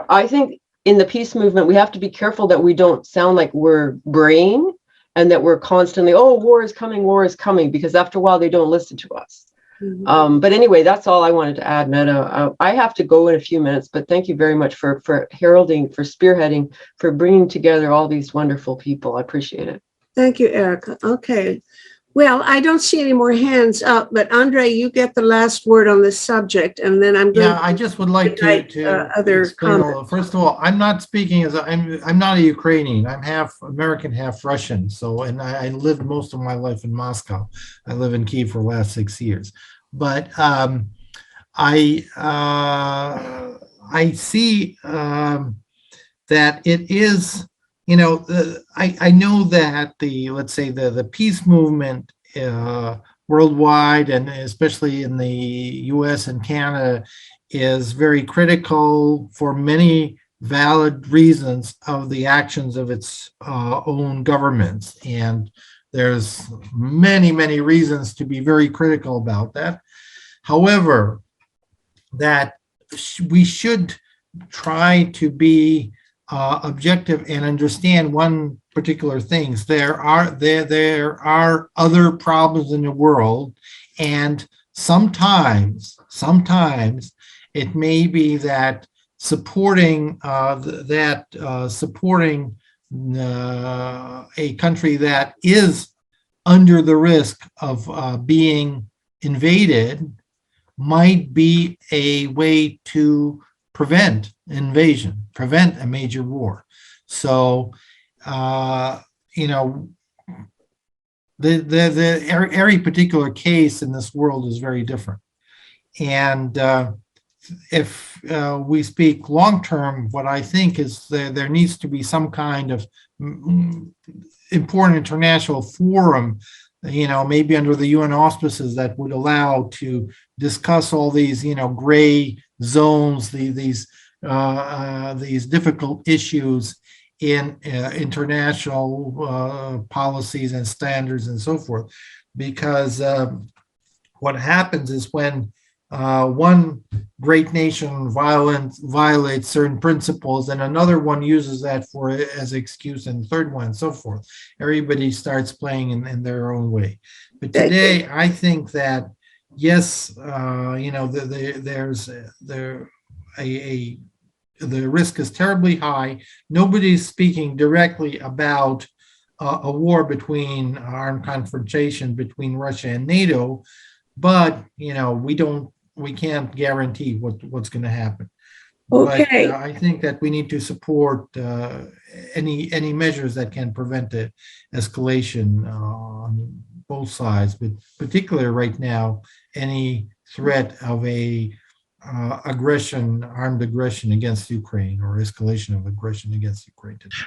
I think in the peace movement, we have to be careful that we don't sound like we're braying and that we're constantly, oh, war is coming, because after a while, they don't listen to us. Mm-hmm. But anyway, that's all I wanted to add, Meta. I have to go in a few minutes, but thank you very much for heralding, for spearheading, for bringing together all these wonderful people. I appreciate it. Thank you, Erica. Okay. Well, I don't see any more hands up, but Andre, you get the last word on this subject, and then I'm going Yeah, I just would like invite, to other explain comments. first of all, I'm not speaking as I'm not a Ukrainian. I'm half American, half Russian. So, and I lived most of my life in Moscow. I live in Kyiv for the last 6 years. But I see that it is, I know that let's say the peace movement worldwide, and especially in the US and Canada, is very critical for many valid reasons of the actions of its own governments. And there's many, many reasons to be very critical about that. However, that we should try to be objective and understand one particular things. There are other problems in the world, and sometimes it may be that supporting supporting a country that is under the risk of being invaded might be a way to prevent invasion, prevent a major war. So, every particular case in this world is very different. And if we speak long term, what I think is there needs to be some kind of important international forum, maybe under the UN auspices, that would allow to discuss all these, gray zones, these difficult issues in international policies and standards and so forth. Because what happens is when one great nation violates certain principles, and another one uses that as excuse, and third one, and so forth. Everybody starts playing in their own way. But today, I think that yes, the risk is terribly high. Nobody's speaking directly about a war between armed confrontation between Russia and NATO, but we can't guarantee what's going to happen. Okay. But I think that we need to support any measures that can prevent the escalation on both sides, but particularly right now, any threat of a armed aggression against Ukraine, or escalation of aggression against Ukraine today.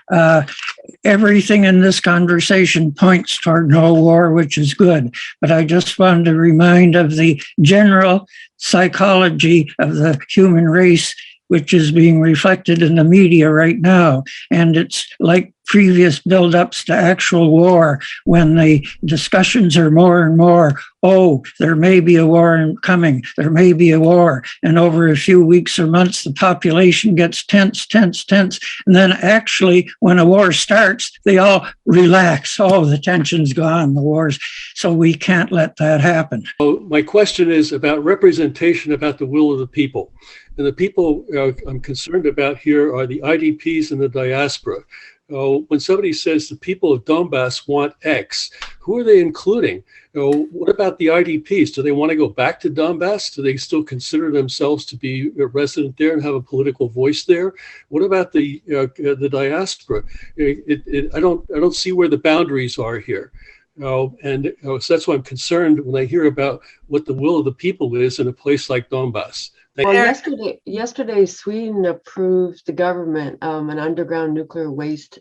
Everything in this conversation points toward no war, which is good. But I just wanted to remind of the general psychology of the human race, which is being reflected in the media right now. And it's like previous buildups to actual war, when the discussions are more and more, oh, there may be a war coming, there may be a war. And over a few weeks or months, the population gets tense. And then actually, when a war starts, they all relax. Oh, the tension's gone, the war's. So we can't let that happen. My question is about representation, about the will of the people. And the people I'm concerned about here are the IDPs and the diaspora. When somebody says the people of Donbass want X, who are they including? What about the IDPs? Do they want to go back to Donbass? Do they still consider themselves to be a resident there and have a political voice there? What about the diaspora? I don't see where the boundaries are here. So that's why I'm concerned when I hear about what the will of the people is in a place like Donbass. Well, yesterday, Sweden approved the government an underground nuclear waste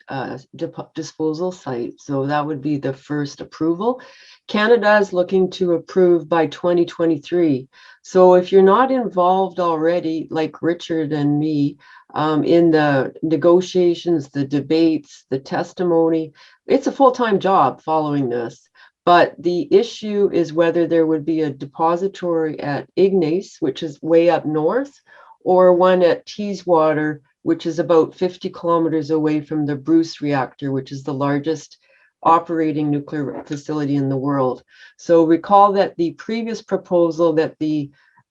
disposal site. So that would be the first approval. Canada is looking to approve by 2023. So if you're not involved already, like Richard and me, in the negotiations, the debates, the testimony, it's a full-time job following this. But the issue is whether there would be a depository at Ignace, which is way up north, or one at Teeswater, which is about 50 kilometers away from the Bruce reactor, which is the largest operating nuclear facility in the world. So recall that the previous proposal that the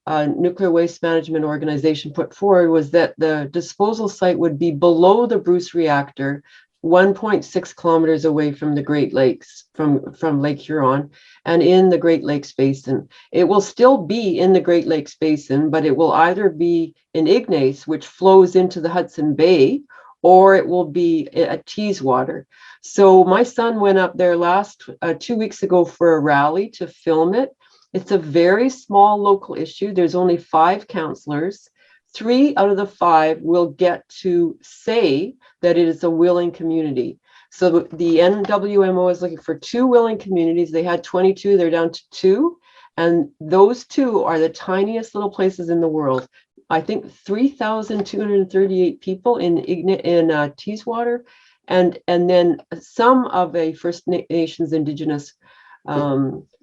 Nuclear Waste Management Organization put forward was that the disposal site would be below the Bruce reactor, 1.6 kilometers away from the Great Lakes, from Lake Huron, and in the Great Lakes Basin. It will still be in the Great Lakes Basin, but it will either be in Ignace, which flows into the Hudson Bay, or it will be at Teeswater. So my son went up there 2 weeks ago for a rally to film it. It's a very small local issue. There's only 5 councillors. 3 out of the 5 will get to say that it is a willing community. So the NWMO is looking for 2 willing communities. They had 22, they're down to 2. And those 2 are the tiniest little places in the world. I think 3,238 people in Teeswater, and then some of a First Nations Indigenous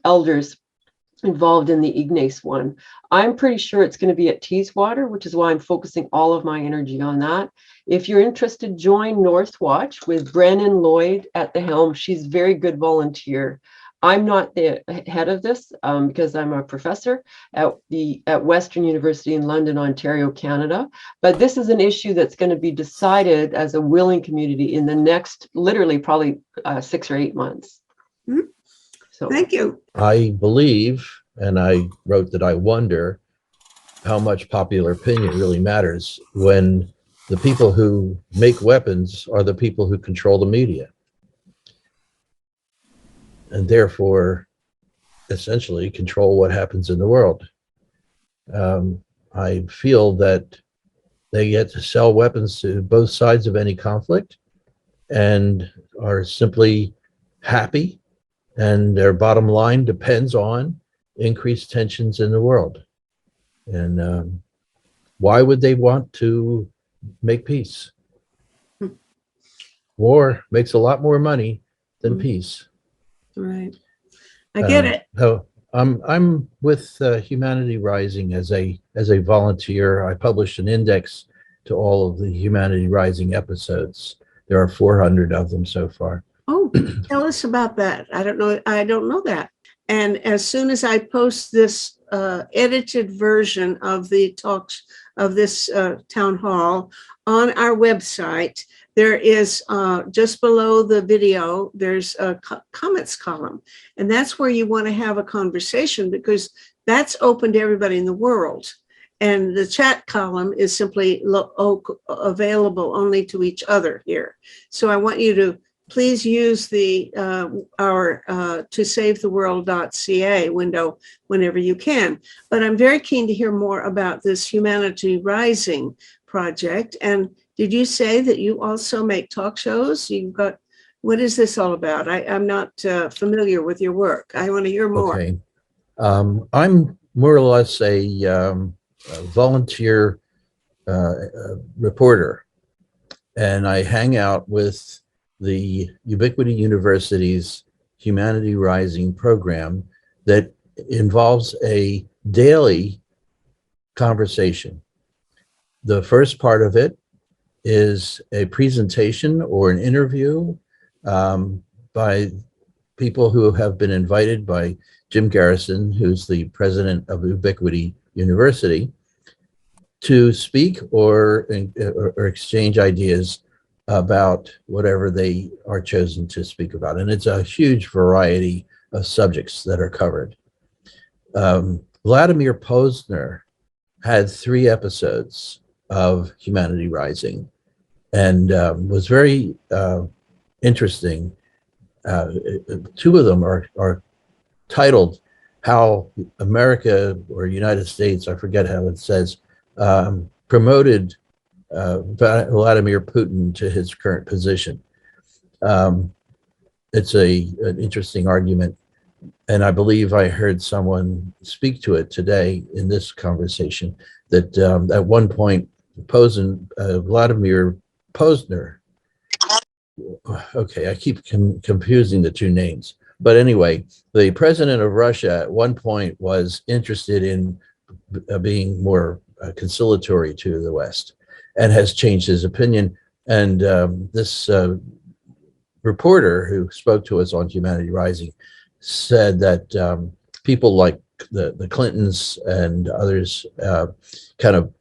elders involved in the Ignace one. I'm pretty sure it's going to be at Teeswater, which is why I'm focusing all of my energy on that. If you're interested, join Northwatch with Brennan Lloyd at the helm. She's a very good volunteer. I'm not the head of this because I'm a professor at Western University in London, Ontario, Canada. But this is an issue that's going to be decided as a willing community in the next, literally, probably 6 or 8 months. Mm-hmm. So thank you. I believe, and I wrote that I wonder how much popular opinion really matters when the people who make weapons are the people who control the media. And therefore, essentially control what happens in the world. I feel that they get to sell weapons to both sides of any conflict and are simply happy, and their bottom line depends on increased tensions in the world. And why would they want to make peace? War makes a lot more money than peace. Right. I get it. So I'm with Humanity Rising as a volunteer. I published an index to all of the Humanity Rising episodes. There are 400 of them so far. Oh, tell us about that. I don't know that. And as soon as I post this edited version of the talks of this town hall on our website, there is just below the video, there's a comments column. And that's where you want to have a conversation, because that's open to everybody in the world. And the chat column is simply available only to each other here. So I want you to please use the our tosavetheworld.ca window whenever you can. But I'm very keen to hear more about this Humanity Rising project. And did you say that you also make talk shows? What is this all about? I'm not familiar with your work. I want to hear more. Okay. I'm more or less a volunteer reporter, and I hang out with the Ubiquity University's Humanity Rising program that involves a daily conversation. The first part of it is a presentation or an interview by people who have been invited by Jim Garrison, who's the president of Ubiquity University, to speak or exchange ideas about whatever they are chosen to speak about. And it's a huge variety of subjects that are covered. Vladimir Posner had 3 episodes of Humanity Rising, and was very interesting. 2 of them are titled How America or United States, I forget how it says, promoted Vladimir Putin to his current position. It's an interesting argument, and I believe I heard someone speak to it today in this conversation, that at one point Vladimir Posner, okay, I keep confusing the 2 names, but anyway, the president of Russia at one point was interested in being more conciliatory to the West, and has changed his opinion. And this reporter who spoke to us on Humanity Rising said that people like the Clintons and others kind of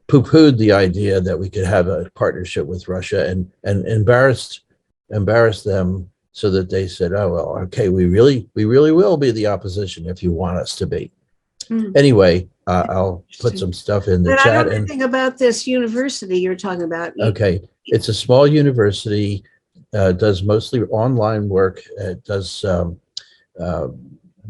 poo-pooed the idea that we could have a partnership with Russia, and embarrassed embarrass them so that they said, oh, well, okay, we really will be the opposition if you want us to be. Anyway, I'll put some stuff in the But I chat. don't know anything about this university you're talking about. Okay, it's a small university, does mostly online work. It does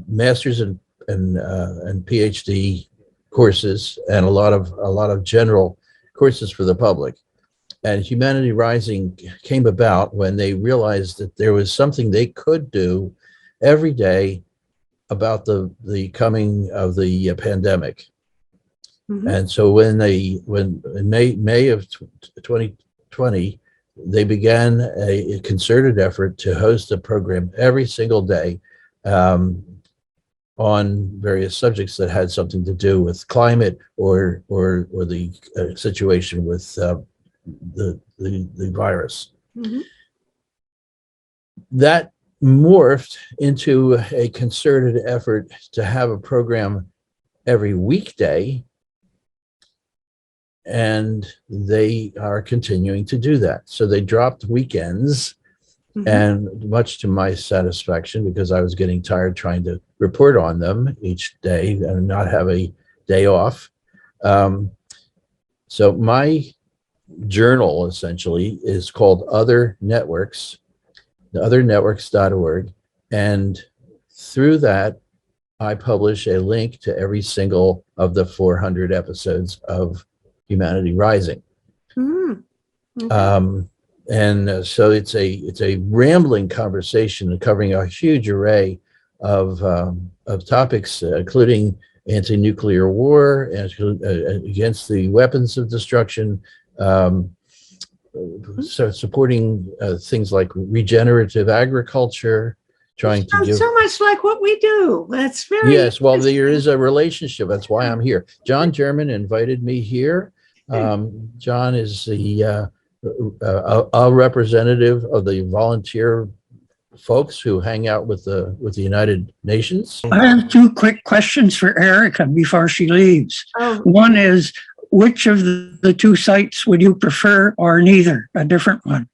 master's and PhD courses, and a lot of general courses for the public. And Humanity Rising came about when they realized that there was something they could do every day about the coming of the pandemic. And so when in May of 2020, they began a concerted effort to host a program every single day on various subjects that had something to do with climate or the situation with the virus. That morphed into a concerted effort to have a program every weekday, and they are continuing to do that. So they dropped weekends, and much to my satisfaction, because I was getting tired trying to report on them each day and not have a day off. So my journal essentially is called Other Networks, othernetworks.org, and through that I publish a link to every single of the 400 episodes of Humanity Rising. And so it's a rambling conversation covering a huge array of topics, including anti-nuclear war and against the weapons of destruction, so supporting things like regenerative agriculture, trying to give so much like what we do. That's very well, there is a relationship. That's why I'm here. John German invited me here. John is the a representative of the volunteer folks who hang out with the United Nations. I have two quick questions for Erica before she leaves. One is, which of the two sites would you prefer, or neither, a different one?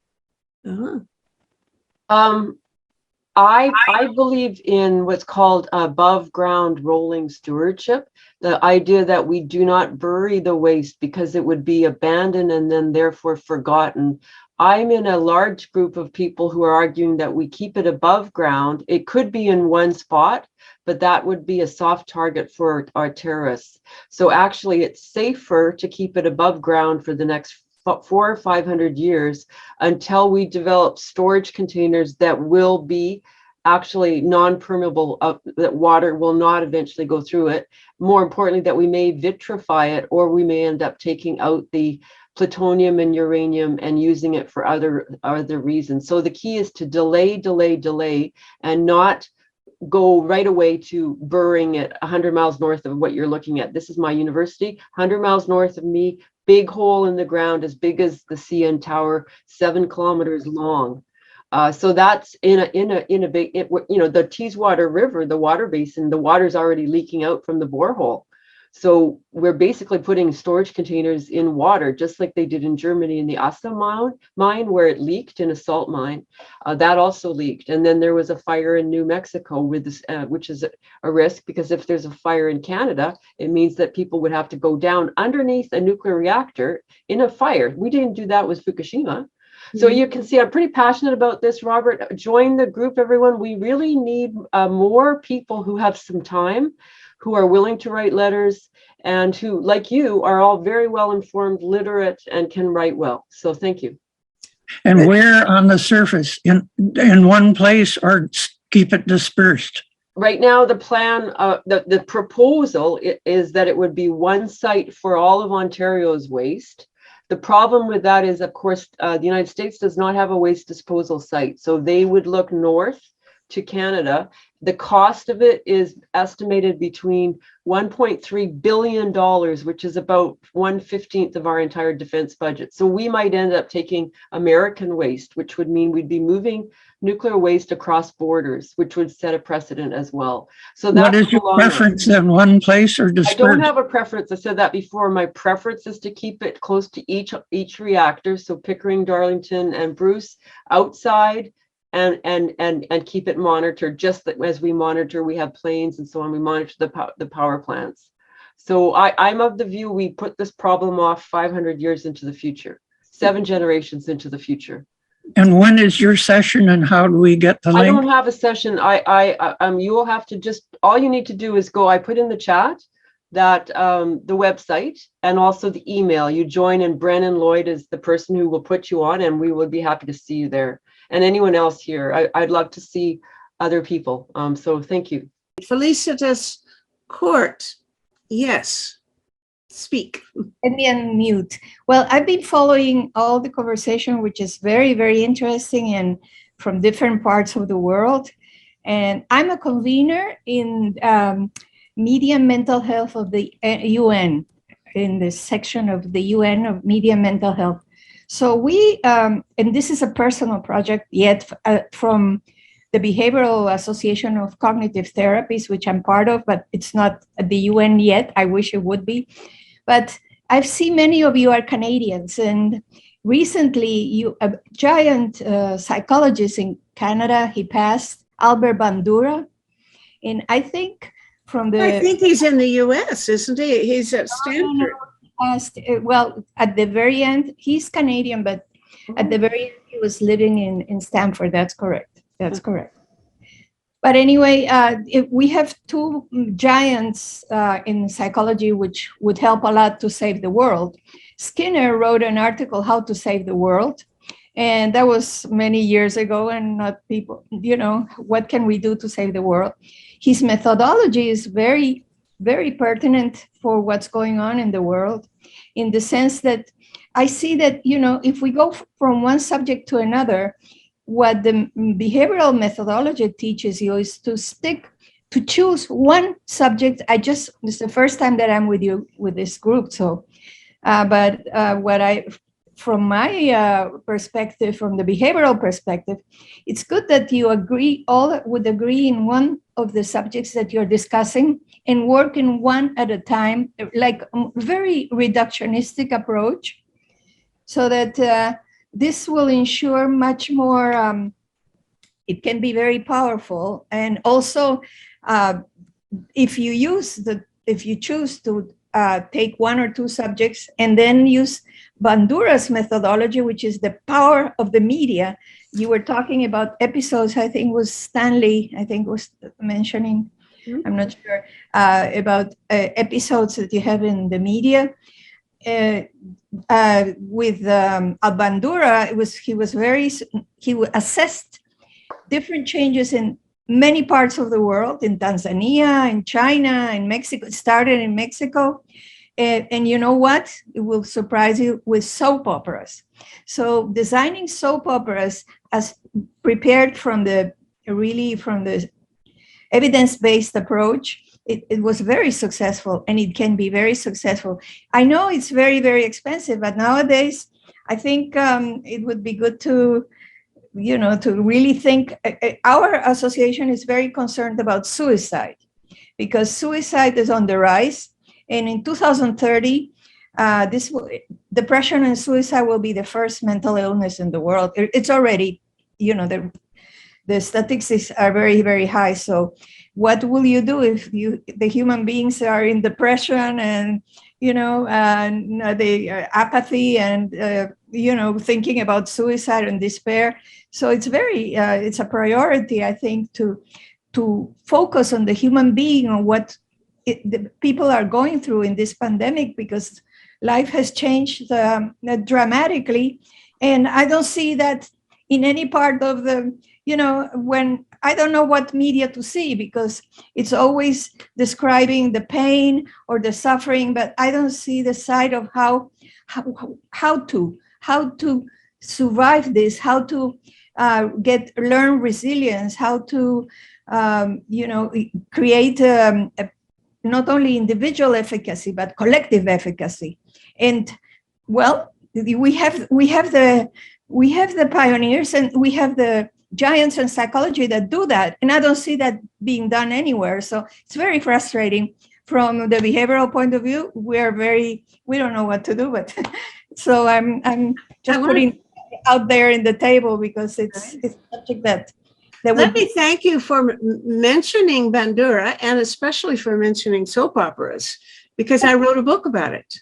I believe in what's called above ground rolling stewardship. The idea that we do not bury the waste because it would be abandoned and then therefore forgotten. I'm in a large group of people who are arguing that we keep it above ground. It could be in one spot, but that would be a soft target for our terrorists. So actually it's safer to keep it above ground for the next 400 or 500 years until we develop storage containers that will be actually non-permeable, that water will not eventually go through it. More importantly, that we may vitrify it, or we may end up taking out the plutonium and uranium and using it for other reasons. So the key is to delay, and not go right away to burying it 100 miles north of what you're looking at. This is my university, 100 miles north of me, big hole in the ground as big as the CN Tower, 7 kilometers long. So that's in a big, the Teeswater River, the water basin, the water's already leaking out from the borehole. So we're basically putting storage containers in water, just like they did in Germany in the Assa mine, where it leaked in a salt mine. That also leaked. And then there was a fire in New Mexico with this, which is a risk, because if there's a fire in Canada, it means that people would have to go down underneath a nuclear reactor in a fire. We didn't do that with Fukushima. So you can see I'm pretty passionate about this, Robert. Join the group, everyone. We really need more people who have some time, who are willing to write letters, and who, like you, are all very well informed, literate, and can write well. So thank you. And where on the surface? In one place, or keep it dispersed? Right now, the plan, the proposal is that it would be one site for all of Ontario's waste. The problem with that is, of course, the United States does not have a waste disposal site. So they would look north to Canada. The cost of it is estimated between $1.3 billion, which is about 1/15 of our entire defense budget. So we might end up taking American waste, which would mean we'd be moving nuclear waste across borders, which would set a precedent as well. So What that's is your preference in one place or I don't dispersed? have a preference. I said that before. My preference is to keep it close to each reactor. So Pickering, Darlington, and Bruce outside, and keep it monitored. Just that as we monitor, we have planes and so on. We monitor the power plants. So I'm of the view we put this problem off 500 years into the future, 7 generations into the future. And when is your session and how do we get the I link? don't have a session. You will have to all you need to do is go. I put in the chat that the website and also the email. You join, and Brennan Lloyd is the person who will put you on, and we would be happy to see you there. And anyone else here, I'd love to see other people. So thank you. Felicitas Court, yes, speak. Let me unmute. Well, I've been following all the conversation, which is very, very interesting and from different parts of the world. And I'm a convener in media and mental health of the UN, in the section of the UN of media and mental health. So we, and this is a personal project yet from the Behavioral Association of Cognitive Therapies, which I'm part of, but it's not at the UN yet. I wish it would be. But I've seen many of you are Canadians, and recently a giant psychologist in Canada, he passed, Albert Bandura. And I think I think he's in the US, isn't he? He's at Stanford. Well, at the very end, he's Canadian, but at the very end, he was living in Stanford. That's correct. That's correct. But anyway, we have 2 giants in psychology, which would help a lot to save the world. Skinner wrote an article, How to Save the World. And that was many years ago, and not people, what can we do to save the world? His methodology is very, very pertinent for what's going on in the world, in the sense that I see that, if we go from one subject to another, what the behavioral methodology teaches you is to choose one subject. It's the first time that I'm with you with this group. So, from my perspective, from the behavioral perspective, it's good that you would agree in one of the subjects that you're discussing and work in one at a time, like a very reductionistic approach, so that this will ensure much more, it can be very powerful. And also, if you choose to take 1 or 2 subjects and then use Bandura's methodology, which is the power of the media. You were talking about episodes, I think was Stanley, was mentioning, I'm not sure, about episodes that you have in the media. With Bandura, he assessed different changes in many parts of the world, in Tanzania, in China, in Mexico. It started in Mexico. And you know what? It will surprise you with soap operas. So designing soap operas as prepared from the evidence-based approach, it was very successful, and it can be very successful. I know it's very, very expensive, but nowadays, I think it would be good to really think. Our association is very concerned about suicide, because suicide is on the rise. And in 2030, depression and suicide will be the first mental illness in the world. It's already, the statistics are very, very high. So what will you do if the human beings are in depression and, the apathy and, thinking about suicide and despair? So it's it's a priority, I think, to focus on the human being, on what the people are going through in this pandemic, because life has changed dramatically. And I don't see that in any part of when I don't know what media to see, because it's always describing the pain or the suffering, but I don't see the side of how to survive this, how to learn resilience, how to create not only individual efficacy but collective efficacy. And well, we have the pioneers, and we have the giants in psychology that do that, and I don't see that being done anywhere. So it's very frustrating from the behavioral point of view. We don't know what to do, but so I'm just putting out there in the table because it's a subject that let me thank you for mentioning Bandura, and especially for mentioning soap operas, because I wrote a book about it.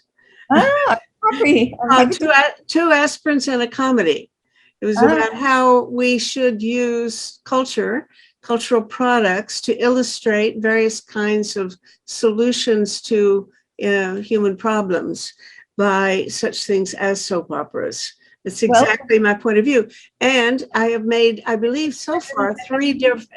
Two aspirants and a comedy. It was about how we should use cultural products to illustrate various kinds of solutions to human problems by such things as soap operas. It's exactly my point of view. And I have made, I believe so far,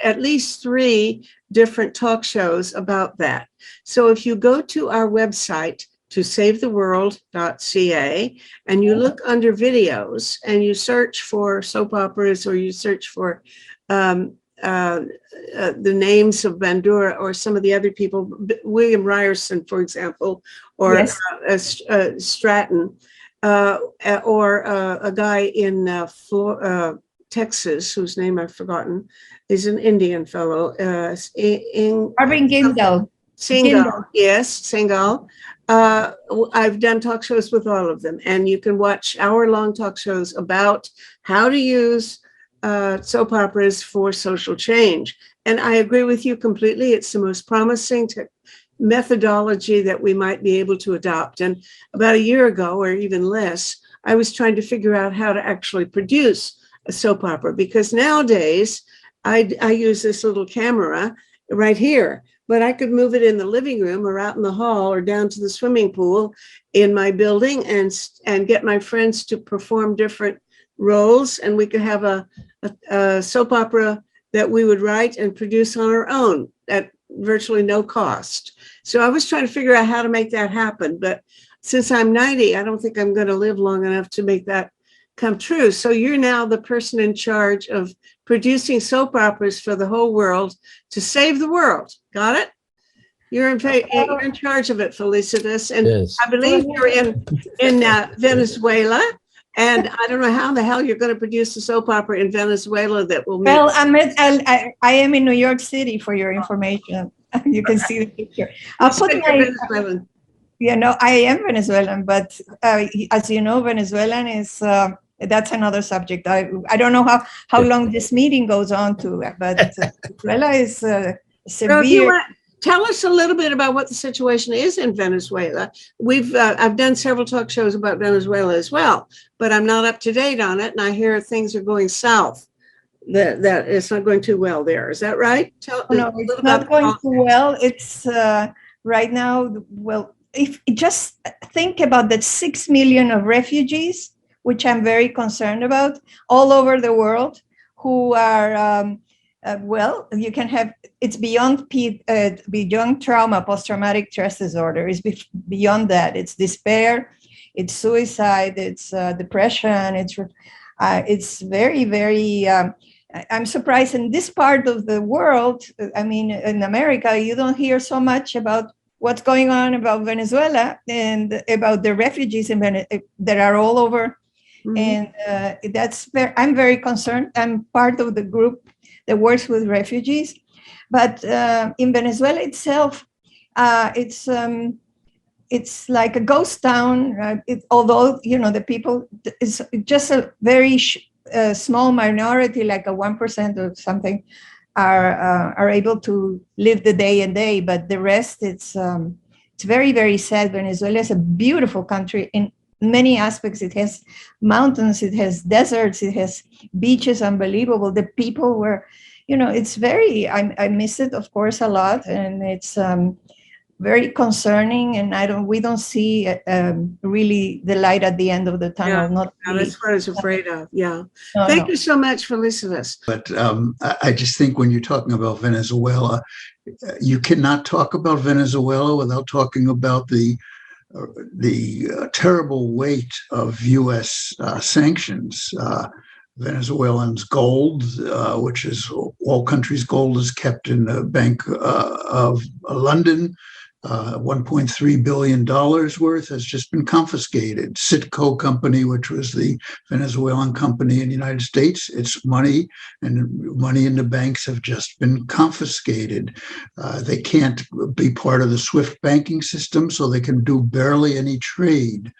at least three different talk shows about that. So if you go to our website, to savetheworld.ca, and you look under videos and you search for soap operas, or you search for the names of Bandura or some of the other people, William Ryerson, for example, or Stratton, or a guy in Texas, whose name I've forgotten, is an Indian fellow. Arvind Ghindal. Singhal, yes, Singhal. I've done talk shows with all of them, and you can watch hour-long talk shows about how to use soap operas for social change. And I agree with you completely. It's the most promising methodology that we might be able to adopt. And about a year ago, or even less, I was trying to figure out how to actually produce a soap opera, because nowadays I use this little camera right here, but I could move it in the living room or out in the hall or down to the swimming pool in my building and get my friends to perform different roles. And we could have a soap opera that we would write and produce on our own at virtually no cost. So I was trying to figure out how to make that happen. But since I'm 90, I don't think I'm going to live long enough to make that come true. So you're now the person in charge of producing soap operas for the whole world to save the world. Got it? You're in charge of it, Felicitas. And Yes. I believe you're in Venezuela. And I don't know how the hell you're going to produce a soap opera in Venezuela that will make. Well, I am in New York City, for your information. You can see the picture. I'll put my. Venezuelan. I am Venezuelan, but as you know, Venezuelan is. That's another subject. I don't know how long this meeting goes on to, but Venezuela is severe. Tell us a little bit about what the situation is in Venezuela. I've done several talk shows about Venezuela as well, but I'm not up to date on it, and I hear things are going south. That it's not going too well there. Is that right? No, it's not going too well. It's right now. Well, if just think about the 6 million of refugees, which I'm very concerned about, all over the world, who are. You can have, it's beyond trauma, post-traumatic stress disorder. It's beyond that. It's despair, it's suicide, it's depression. It's very, very, I'm surprised in this part of the world. I mean, in America, you don't hear so much about what's going on about Venezuela and about the refugees that are all over. Mm-hmm. And I'm very concerned. I'm part of the group that works with refugees, but in Venezuela itself, it's like a ghost town. Although the people, is just a very small minority, like a 1% or something, are able to live the day and day. But the rest, it's very, very sad. Venezuela is a beautiful country in many aspects. It has mountains, it has deserts, it has beaches, unbelievable. The people were, it's very, I miss it, of course, a lot. And it's very concerning. And we don't see really the light at the end of the tunnel. Yeah, really. That's what I was afraid of. Yeah. Thank you so much for listening to us. But I just think when you're talking about Venezuela, you cannot talk about Venezuela without talking about the terrible weight of U.S. Sanctions. Venezuelans' gold, which is all countries' gold, is kept in the Bank of London. $1.3 billion worth has just been confiscated. Citco Company, which was the Venezuelan company in the United States, its money and money in the banks have just been confiscated. They can't be part of the SWIFT banking system, so they can do barely any trade.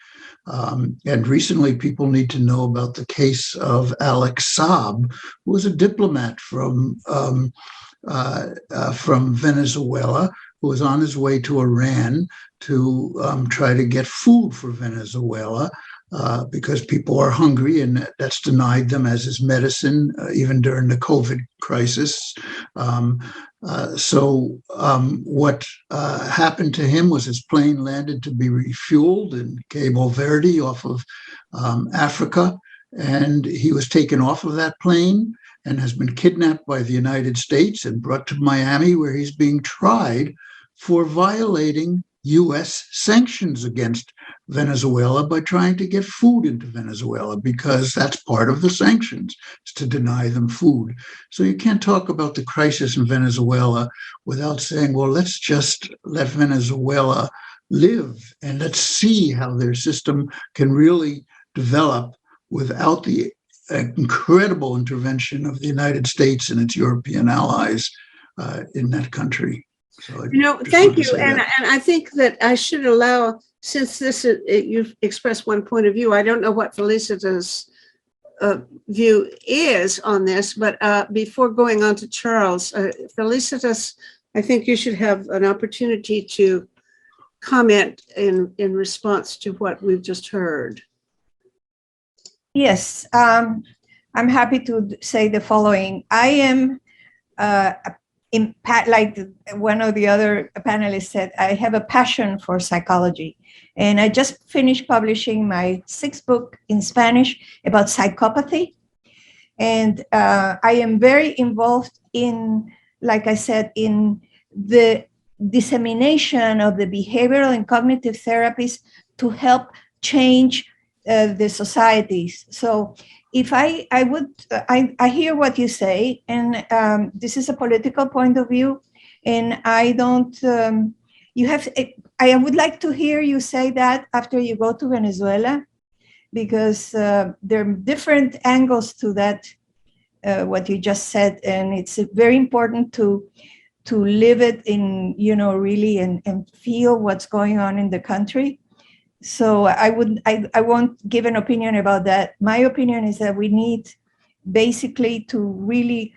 And recently, people need to know about the case of Alex Saab, who was a diplomat from Venezuela, who was on his way to Iran to try to get food for Venezuela because people are hungry, and that's denied them as is medicine, even during the COVID crisis. What happened to him was his plane landed to be refueled in Cabo Verde off of Africa, and he was taken off of that plane and has been kidnapped by the United States and brought to Miami, where he's being tried for violating U.S. sanctions against Venezuela by trying to get food into Venezuela, because that's part of the sanctions, is to deny them food. So you can't talk about the crisis in Venezuela without saying, well, let's just let Venezuela live and let's see how their system can really develop without the incredible intervention of the United States and its European allies in that country. So thank you. And I think that I should allow, since this is, you've expressed one point of view, I don't know what Felicita's view is on this, but before going on to Charles, Felicitas, I think you should have an opportunity to comment in response to what we've just heard. Yes, I'm happy to say the following. I am, like one of the other panelists said, I have a passion for psychology. And I just finished publishing my 6th book in Spanish about psychopathy. And I am very involved in, like I said, in the dissemination of the behavioral and cognitive therapies to help change the societies. So if I hear what you say, and this is a political point of view, and I don't, I would like to hear you say that after you go to Venezuela, because there are different angles to that, what you just said, and it's very important to live it in, really, and feel what's going on in the country. So I won't give an opinion about that. My opinion is that we need basically to really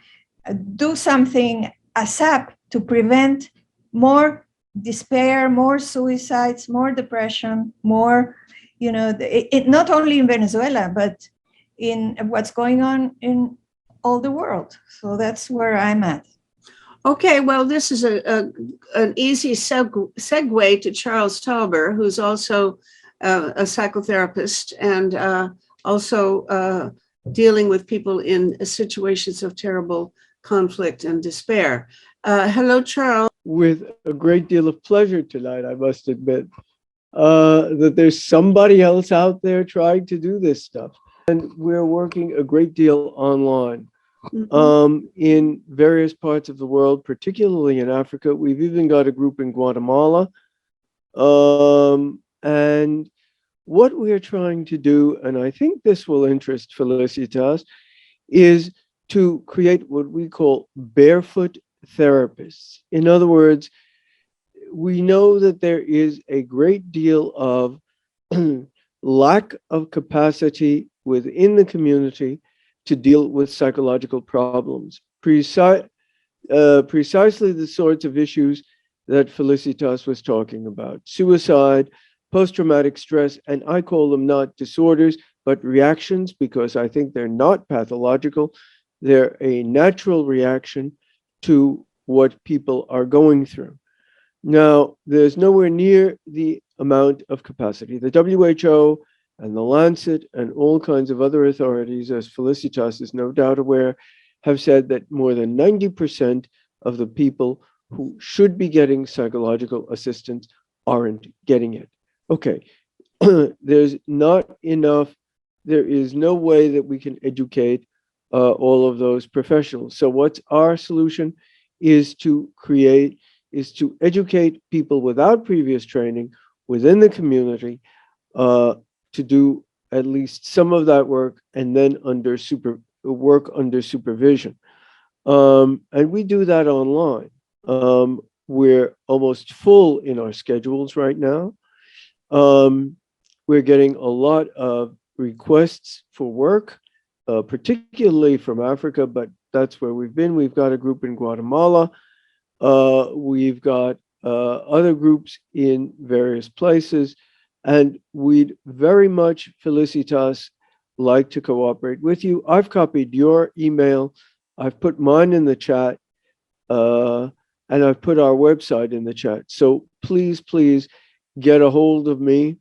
do something ASAP to prevent more despair, more suicides, more depression, more, not only in Venezuela, but in what's going on in all the world. So that's where I'm at. Okay, well, this is an easy segue to Charles Talber, who's also a psychotherapist and also dealing with people in situations of terrible conflict and despair. Hello, Charles. With a great deal of pleasure tonight, I must admit, that there's somebody else out there trying to do this stuff. And we're working a great deal online. In various parts of the world, particularly in Africa. We've even got a group in Guatemala. And what we're trying to do, and I think this will interest Felicitas, is to create what we call Barefoot Therapists. In other words, we know that there is a great deal of lack of capacity within the community to deal with psychological problems, precisely the sorts of issues that Felicitas was talking about: suicide, post-traumatic stress, and I call them not disorders, but reactions, because I think they're not pathological. They're a natural reaction to what people are going through. Now, there's nowhere near the amount of capacity. The WHO and the Lancet and all kinds of other authorities, as Felicitas is no doubt aware, have said that more than 90% of the people who should be getting psychological assistance aren't getting it. Okay, there's not enough, there is no way that we can educate all of those professionals. So what's our solution is to educate people without previous training within the community to do at least some of that work and then work under supervision. And we do that online. We're almost full in our schedules right now. We're getting a lot of requests for work, particularly from Africa, but that's where we've been. We've got a group in Guatemala. We've got other groups in various places, and we'd very much, Felicitas, like to cooperate with you. I've copied your email. I've put mine in the chat, and I've put our website in the chat. So please, please get a hold of me,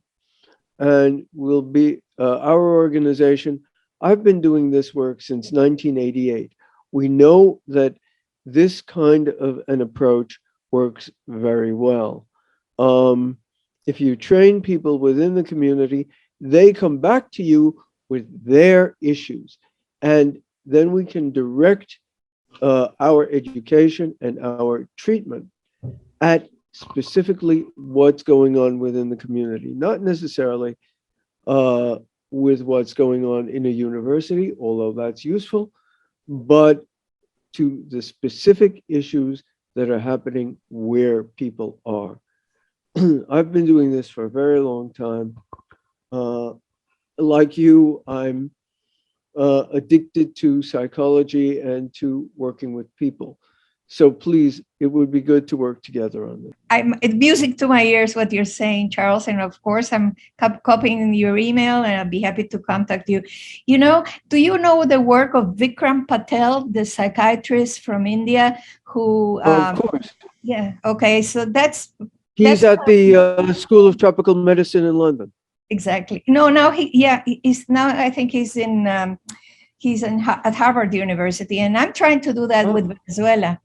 and we'll be our organization. I've been doing this work since 1988. We know that this kind of an approach works very well. If you train people within the community, they come back to you with their issues, and then we can direct our education and our treatment at specifically what's going on within the community, not necessarily with what's going on in a university, although that's useful, but to the specific issues that are happening where people are. I've been doing this for a very long time. Like you, I'm addicted to psychology and to working with people. So please, it would be good to work together on this. It's music to my ears what you're saying, Charles, and of course I'm copying your email, and I'll be happy to contact you. You know, do you know the work of Vikram Patel, the psychiatrist from India, who? Of course. Yeah. Okay. So he's at the School of Tropical Medicine in London. Exactly. No, now he's now. I think he's at Harvard University, and I'm trying to do that with Venezuela.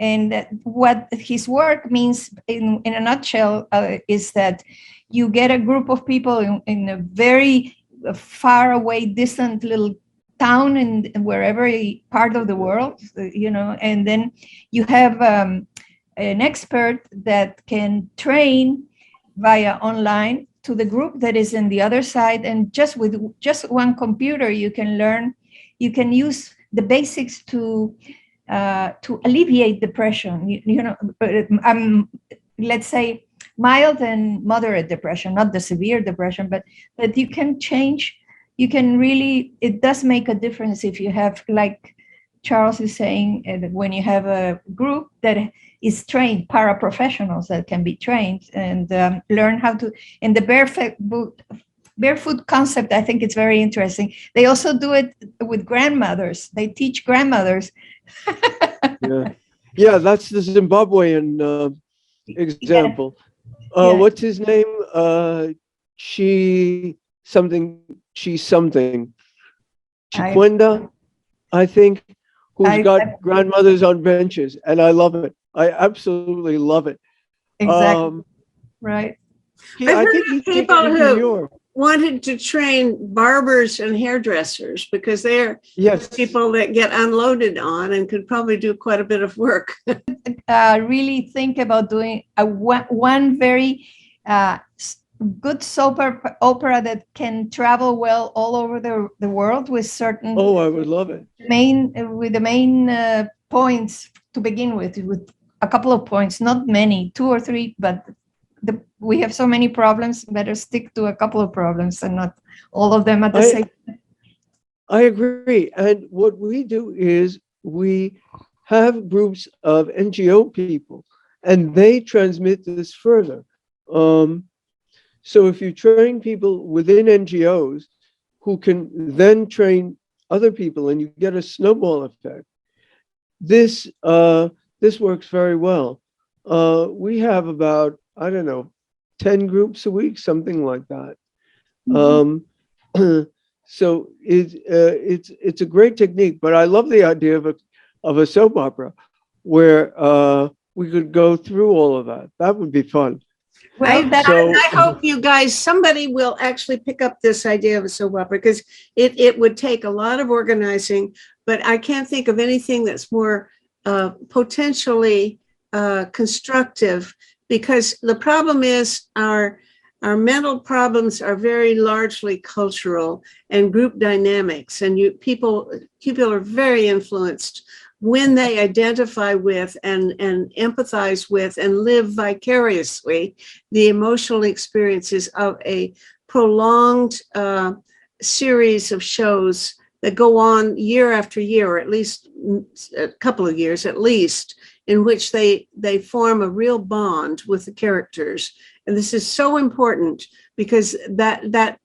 And what his work means, in a nutshell, is that you get a group of people in a very far away, distant little town in wherever part of the world, and then you have an expert that can train via online to the group that is in the other side, and with just one computer you can use the basics to alleviate depression, let's say mild and moderate depression, not the severe depression, but you can change. You can really, it does make a difference if you have, like Charles is saying, when you have a group that is trained, paraprofessionals that can be trained and learn how to, and the barefoot concept, I think it's very interesting. They also do it with grandmothers. They teach grandmothers. Yeah, that's the Zimbabwean example. What's his name? Chikwenda, I think, who's got grandmothers on benches, and I love it. I absolutely love it. Exactly. Right. I think people who wanted to train barbers and hairdressers because they're people that get unloaded on and could probably do quite a bit of work. Really think about doing one very good soap opera that can travel well all over the world with certain. Oh, I would love it. The main points to begin with a couple of points, not many, 2 or 3, but we have so many problems. Better stick to a couple of problems and not all of them at the same time. I agree. And what we do is we have groups of NGO people, and they transmit this further. So if you train people within NGOs who can then train other people, and you get a snowball effect, this works very well. We have about, 10 groups a week, something like that. So it's a great technique, but I love the idea of a soap opera where we could go through all of that. That would be fun. Well, that, So I hope you guys, somebody will actually pick up this idea of a soap opera, because it would take a lot of organizing, but I can't think of anything that's more potentially constructive, because the problem is our mental problems are very largely cultural and group dynamics, and people are very influenced when they identify with and empathize with and live vicariously the emotional experiences of a prolonged series of shows that go on year after year, or at least a couple of years at least, in which they form a real bond with the characters. And this is so important, because that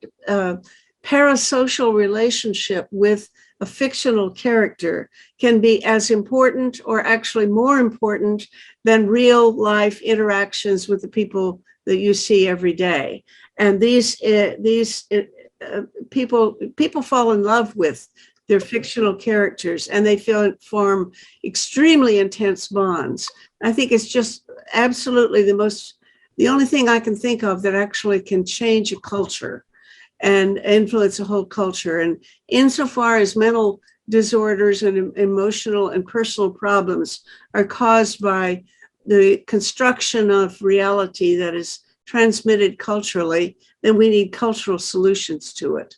parasocial relationship with a fictional character can be as important, or actually more important, than real life interactions with the people that you see every day. And these people fall in love with their fictional characters, and they form extremely intense bonds. I think it's just absolutely the only thing I can think of that actually can change a culture and influence a whole culture. And insofar as mental disorders and emotional and personal problems are caused by the construction of reality that is transmitted culturally, then we need cultural solutions to it.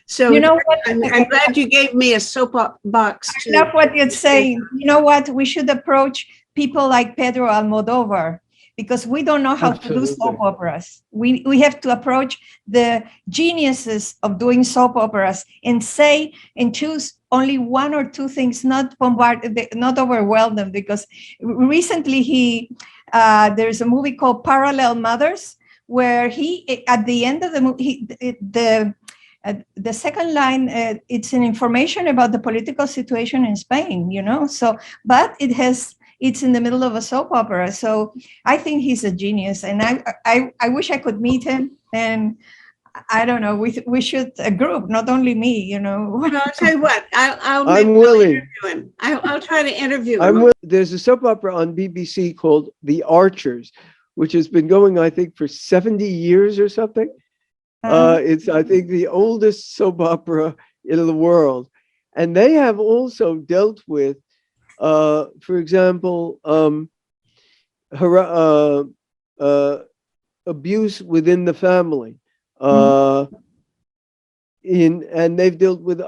So you know what? I'm glad you gave me a soapbox. I love what you're saying. You know what? We should approach people like Pedro Almodovar, because we don't know how to do soap operas. We have to approach the geniuses of doing soap operas and choose only one or two things, not overwhelm them. Because recently there's a movie called Parallel Mothers, where he, at the end of the movie, the second line, it's an information about the political situation in Spain, but it's in the middle of a soap opera. So I think he's a genius, and I wish I could meet him. And I don't know, we should, a group, not only me, Well, I'll tell you what, I'm willing. I'll try to interview him. There's a soap opera on BBC called The Archers, which has been going, I think, for 70 years or something. It's, I think, the oldest soap opera in the world. And they have also dealt with, for example, abuse within the family. And they've dealt with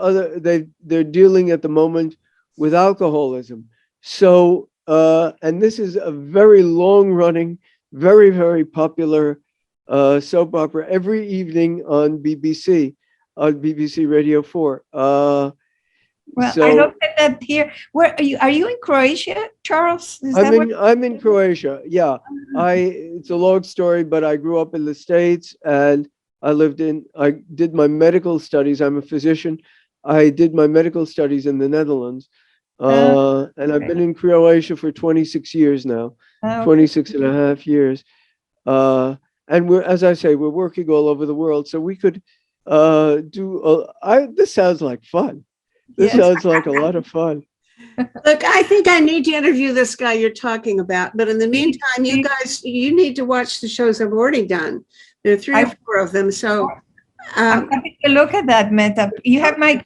they're dealing at the moment with alcoholism. So, and this is a very long running, very, very popular soap opera every evening on BBC Radio 4. Well, so I looked at that here. Where are you? Are you in Croatia, Charles? I'm in Croatia. Yeah, it's a long story, but I grew up in the States, and I did my medical studies. I'm a physician. I did my medical studies in the Netherlands, and I've been in Croatia for 26 years now, 26 and a half years. And as I say, we're working all over the world, so we could this sounds like fun. This sounds like a lot of fun. Look, I think I need to interview this guy you're talking about. But in the meantime, you need to watch the shows I've already done. There are 3 or 4 of them. So I'm happy to look at that, Meta. You have my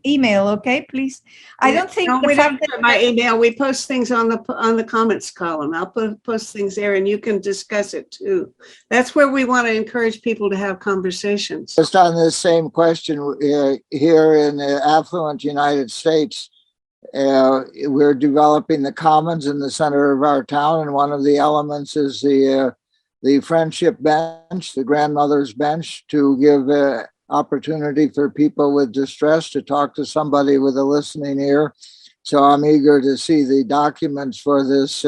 email, okay? Please. I don't think we don't have my email. We post things on the comments column. I'll post things there, and you can discuss it too. That's where we want to encourage people to have conversations. Just on this same question, here in the affluent United States, we're developing the commons in the center of our town, and one of the elements is the friendship bench, the grandmother's bench, to give opportunity for people with distress to talk to somebody with a listening ear. So I'm eager to see the documents for this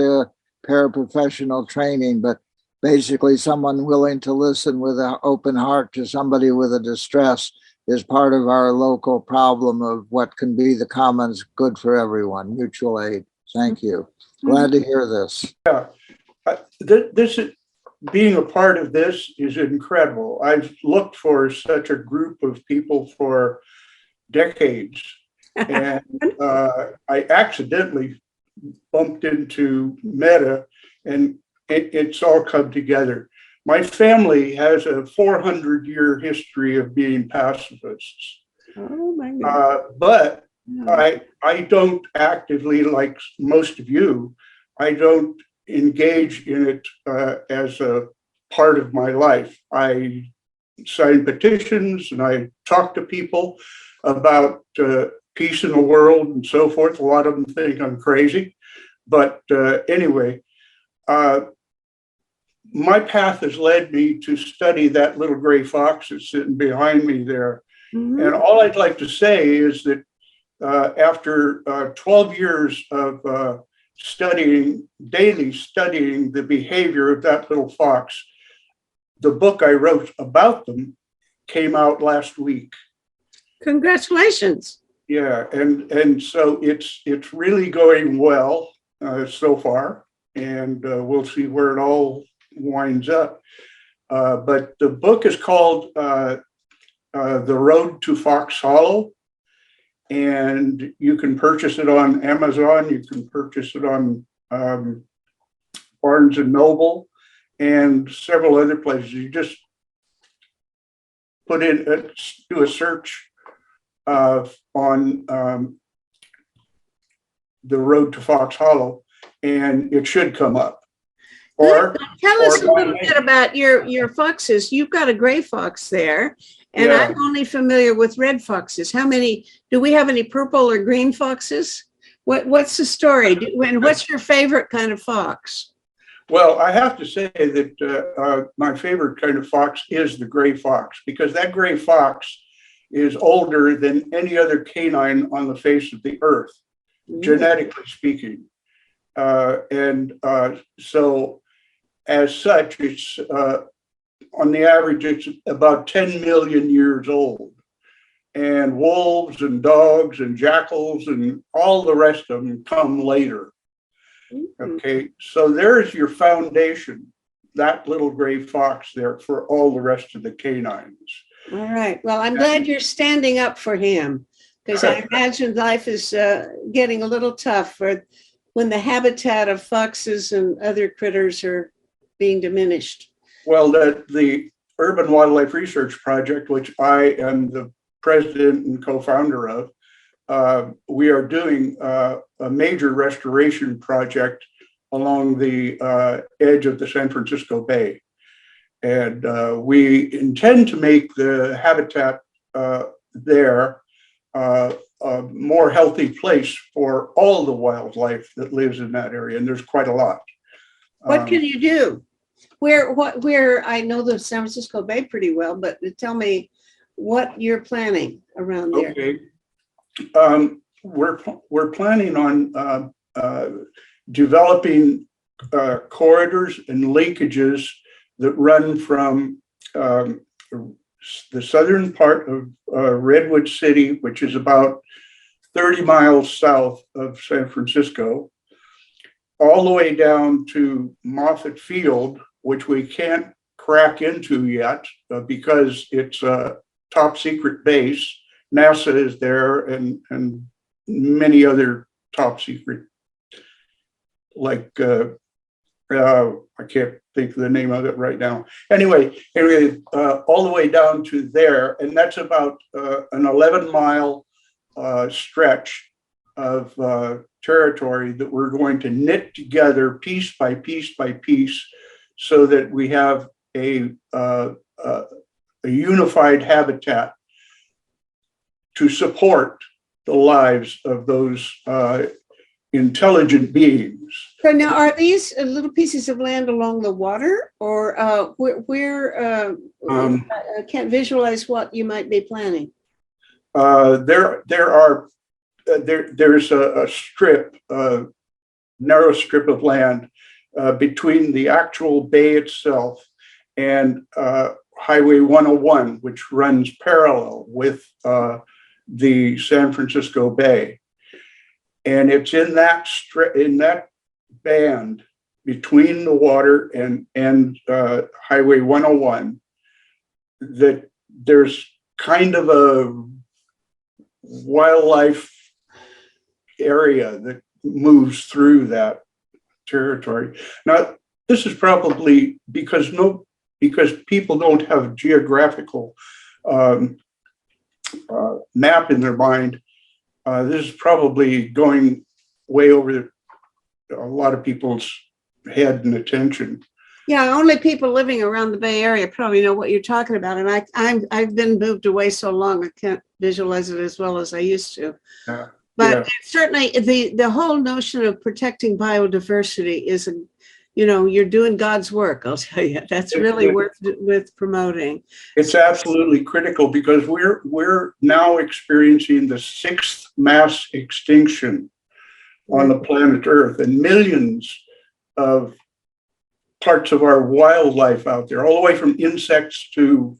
paraprofessional training, but basically someone willing to listen with an open heart to somebody with a distress is part of our local problem of what can be the commons good for everyone, mutual aid. Thank you. Glad to hear this. Yeah, this is, being a part of this is incredible. I've looked for such a group of people for decades, and I accidentally bumped into Meta, and it's all come together. My family has a 400-year history of being pacifists. Oh my God. But Yeah. I don't actively, like most of you, I don't engage in it as a part of my life. I sign petitions and I talk to people about peace in the world and so forth. A lot of them think I'm crazy. But anyway, my path has led me to study that little gray fox that's sitting behind me there. Mhm. And all I'd like to say is that after 12 years of daily studying the behavior of that little fox, the book I wrote about them came out last week. Congratulations. Yeah, and so it's really going well so far, and we'll see where it all winds up. But the book is called The Road to Fox Hollow, and you can purchase it on Amazon. You can purchase it on Barnes and Noble and several other places. You just put in, do a search on The Road to Fox Hollow, and it should come up. Or Tell us a or- little bit about your foxes. You've got a gray fox there, and Yeah. I'm only familiar with red foxes. How many, do we have any purple or green foxes? What's the story? And what's your favorite kind of fox? Well, I have to say that my favorite kind of fox is the gray fox, because that gray fox is older than any other canine on the face of the earth, genetically speaking. So as such, it's on the average, it's about 10 million years old. And wolves and dogs and jackals and all the rest of them come later. Okay, so there's your foundation, that little gray fox there for all the rest of the canines. All right. Well, I'm glad you're standing up for him, because I imagine life is getting a little tough for when the habitat of foxes and other critters are being diminished. Well, the Urban Wildlife Research Project, which I am the president and co-founder of, we are doing a major restoration project along the edge of the San Francisco Bay. And we intend to make the habitat there a more healthy place for all the wildlife that lives in that area. And there's quite a lot. What can you do? Where I know the San Francisco Bay pretty well, but tell me what you're planning around there. Okay. We're planning on developing corridors and linkages that run from the southern part of Redwood City, which is about 30 miles south of San Francisco, all the way down to Moffett Field, which we can't crack into yet because it's a top secret base. NASA is there and many other top secret, like I can't think of the name of it right now. Anyway, all the way down to there, and that's about an 11-mile stretch of territory that we're going to knit together piece by piece by piece, so that we have a unified habitat to support the lives of those intelligent beings. So now, are these little pieces of land along the water, or where I can't visualize what you might be planning? There's a strip, a narrow strip of land between the actual bay itself and Highway 101, which runs parallel with the San Francisco Bay. And it's in that band between the water and Highway 101 that there's kind of a wildlife area that moves through that territory. Now, this is probably because because people don't have geographical map in their mind. This is probably going way over a lot of people's head and attention. Yeah, only people living around the Bay Area probably know what you're talking about. And I've been moved away so long, I can't visualize it as well as I used to. But certainly the whole notion of protecting biodiversity is, you're doing God's work, I'll tell you. That's really worth promoting. It's absolutely critical because we're now experiencing the 6th mass extinction on the planet Earth, and millions of parts of our wildlife out there, all the way from insects to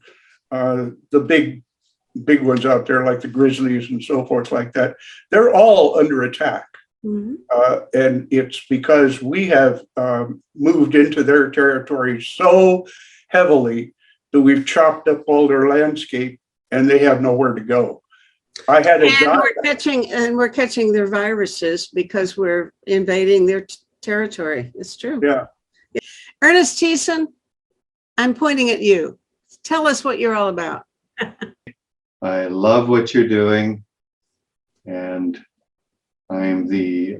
the big ones out there, like the grizzlies and so forth like that. They're all under attack. Mm-hmm. And it's because we have moved into their territory so heavily that we've chopped up all their landscape and they have nowhere to go. I had a we're catching their viruses because we're invading their territory. It's true. Yeah. Ernest Thiessen, I'm pointing at you. Tell us what you're all about. I love what you're doing, and I'm the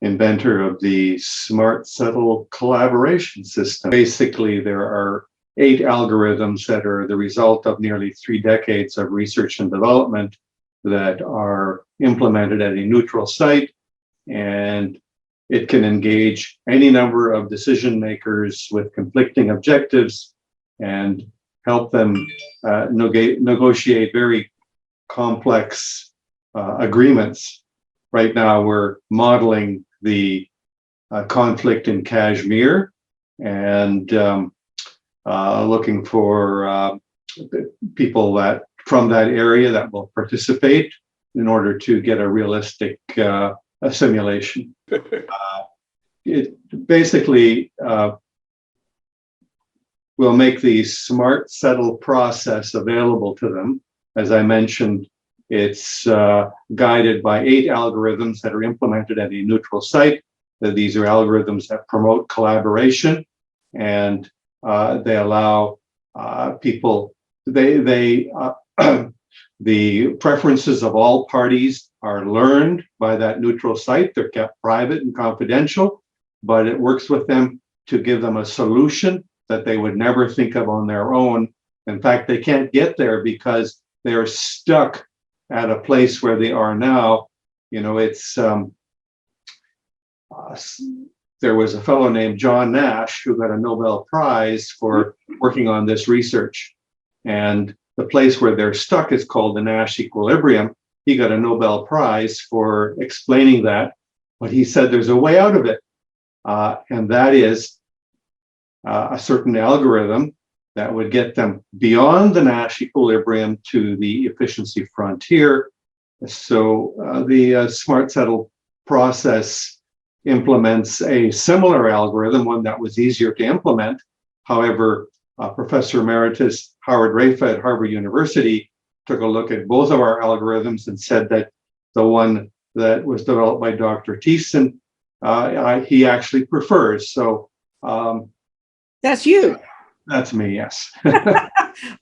inventor of the Smart Settle collaboration system. Basically, there are 8 algorithms that are the result of nearly 3 decades of research and development that are implemented at a neutral site, and it can engage any number of decision makers with conflicting objectives and help them negotiate very complex agreements. Right now, we're modeling the conflict in Kashmir and looking for people from that area that will participate in order to get a realistic simulation. It basically will make the Smart Settle process available to them. As I mentioned, it's guided by 8 algorithms that are implemented at a neutral site. These are algorithms that promote collaboration, and they allow people, the preferences of all parties are learned by that neutral site. They're kept private and confidential, but it works with them to give them a solution that they would never think of on their own. In fact, they can't get there because they're stuck at a place where they are now. It's there was a fellow named John Nash who got a Nobel Prize for working on this research. And the place where they're stuck is called the Nash equilibrium. He got a Nobel Prize for explaining that, but he said there's a way out of it. And that is a certain algorithm that would get them beyond the Nash equilibrium to the efficiency frontier. So the Smart Settle process implements a similar algorithm, one that was easier to implement. However, Professor Emeritus Howard Rafa at Harvard University took a look at both of our algorithms and said that the one that was developed by Dr. Thiessen, he actually prefers. So that's you. That's me, yes.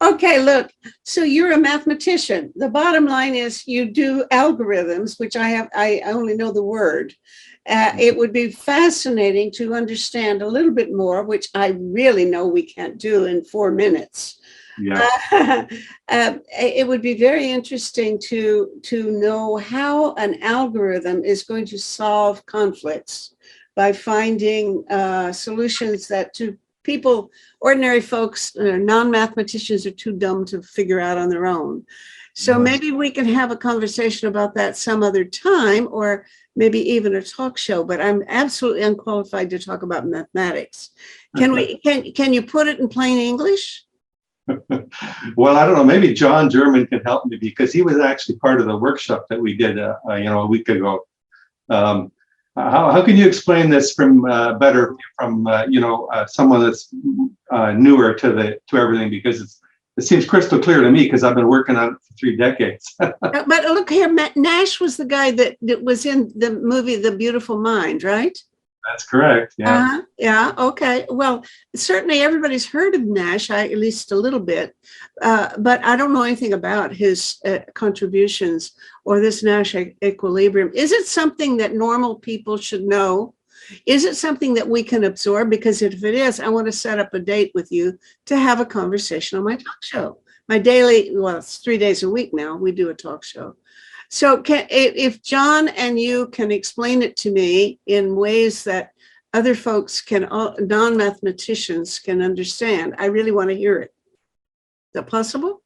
Okay, look, so you're a mathematician. The bottom line is you do algorithms, which I only know the word. It would be fascinating to understand a little bit more, which I really know we can't do in 4 minutes. Yeah. It would be very interesting to know how an algorithm is going to solve conflicts by finding solutions that to people, ordinary folks, non-mathematicians are too dumb to figure out on their own. So maybe we can have a conversation about that some other time, or maybe even a talk show, but I'm absolutely unqualified to talk about mathematics. Can you put it in plain English? Well, I don't know, maybe John German can help me because he was actually part of the workshop that we did a week ago. How can you explain this better from someone that's newer to everything, because it seems crystal clear to me because I've been working on it for 3 decades. But look here, Nash was the guy that was in the movie The Beautiful Mind, right? That's correct. Yeah. Yeah. Okay. Well, certainly everybody's heard of Nash, at least a little bit, but I don't know anything about his contributions or this Nash equilibrium. Is it something that normal people should know? Is it something that we can absorb? Because if it is, I want to set up a date with you to have a conversation on my talk show. My daily, well, it's 3 days a week now. We do a talk show. So if John and you can explain it to me in ways that other folks can, non-mathematicians can understand, I really want to hear it. Is that possible?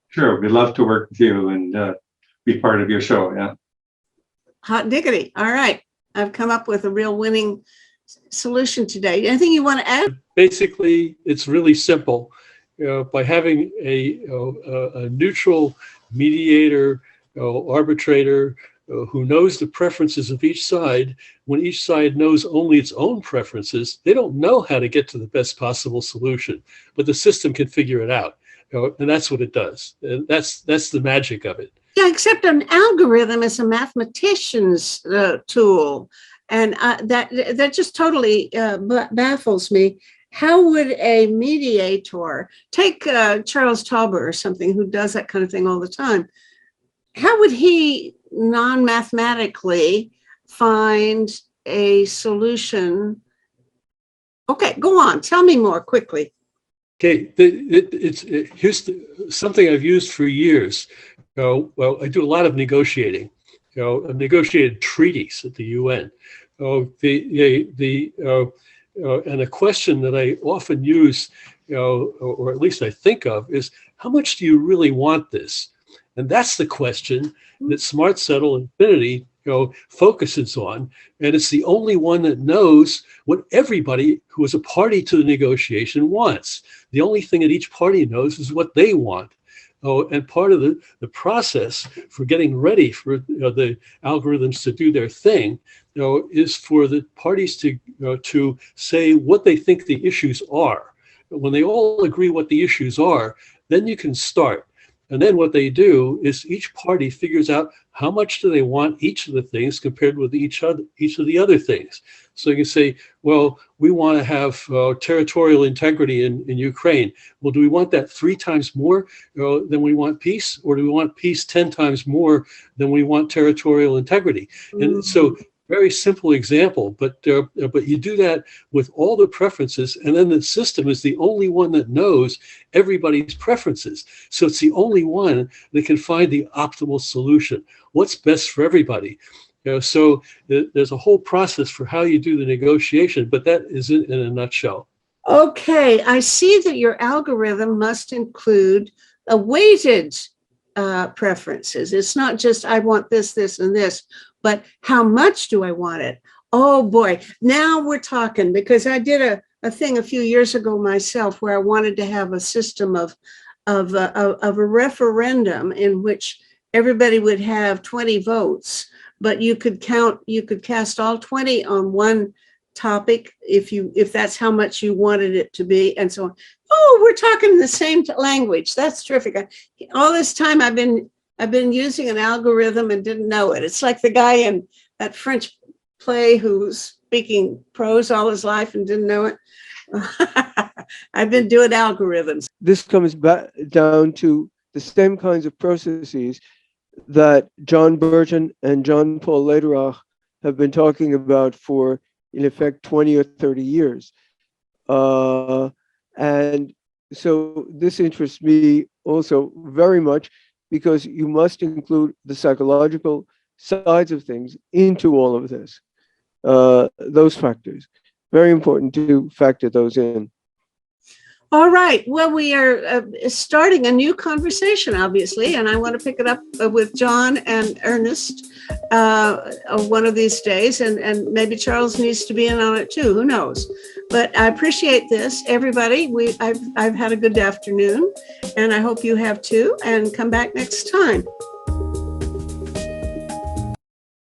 Sure. We'd love to work with you and be part of your show. Yeah. Hot diggity. All right. I've come up with a real winning solution today. Anything you want to add? Basically, it's really simple. By having a neutral mediator, arbitrator who knows the preferences of each side, when each side knows only its own preferences, they don't know how to get to the best possible solution, but the system can figure it out. And that's what it does. And that's the magic of it. Yeah, except an algorithm is a mathematician's tool. And that just totally baffles me. How would a mediator, take Charles Talber or something who does that kind of thing all the time, how would he non-mathematically find a solution? Okay, go on. Tell me more quickly. Okay, here's something I've used for years. Well, I do a lot of negotiating. I've negotiated treaties at the UN. And a question that I often use, or at least I think of, is how much do you really want this? And that's the question that Smart Settle Infinity focuses on. And it's the only one that knows what everybody who is a party to the negotiation wants. The only thing that each party knows is what they want. And part of the process for getting ready for the algorithms to do their thing, is for the parties to say what they think the issues are. When they all agree what the issues are, then you can start. And then what they do is each party figures out how much do they want each of the things compared with each of the other things. So you can say, well, we want to have territorial integrity in Ukraine. Well, do we want that 3 times more than we want peace? Or do we want peace 10 times more than we want territorial integrity? And so very simple example, but you do that with all the preferences, and then the system is the only one that knows everybody's preferences. So it's the only one that can find the optimal solution. What's best for everybody? So there's a whole process for how you do the negotiation, but that is it in a nutshell. Okay, I see that your algorithm must include a weighted preferences. It's not just I want this, this, and this, but how much do I want it? Oh boy, now we're talking, because I did a thing a few years ago myself where I wanted to have a system of a referendum in which everybody would have 20 votes, but you could cast all 20 on one topic if that's how much you wanted it to be, and so on. Oh, we're talking the same language. That's terrific. All this time I've been using an algorithm and didn't know it. It's like the guy in that French play who's speaking prose all his life and didn't know it. I've been doing algorithms. This comes back down to the same kinds of processes that John Burton and John Paul Lederach have been talking about for, in effect, 20 or 30 years. And so this interests me also very much, because you must include the psychological sides of things into all of this, those factors. Very important to factor those in. All right. Well, we are starting a new conversation, obviously, and I want to pick it up with John and Ernest one of these days, and maybe Charles needs to be in on it too. Who knows? But I appreciate this, everybody. I've had a good afternoon, and I hope you have too. And come back next time.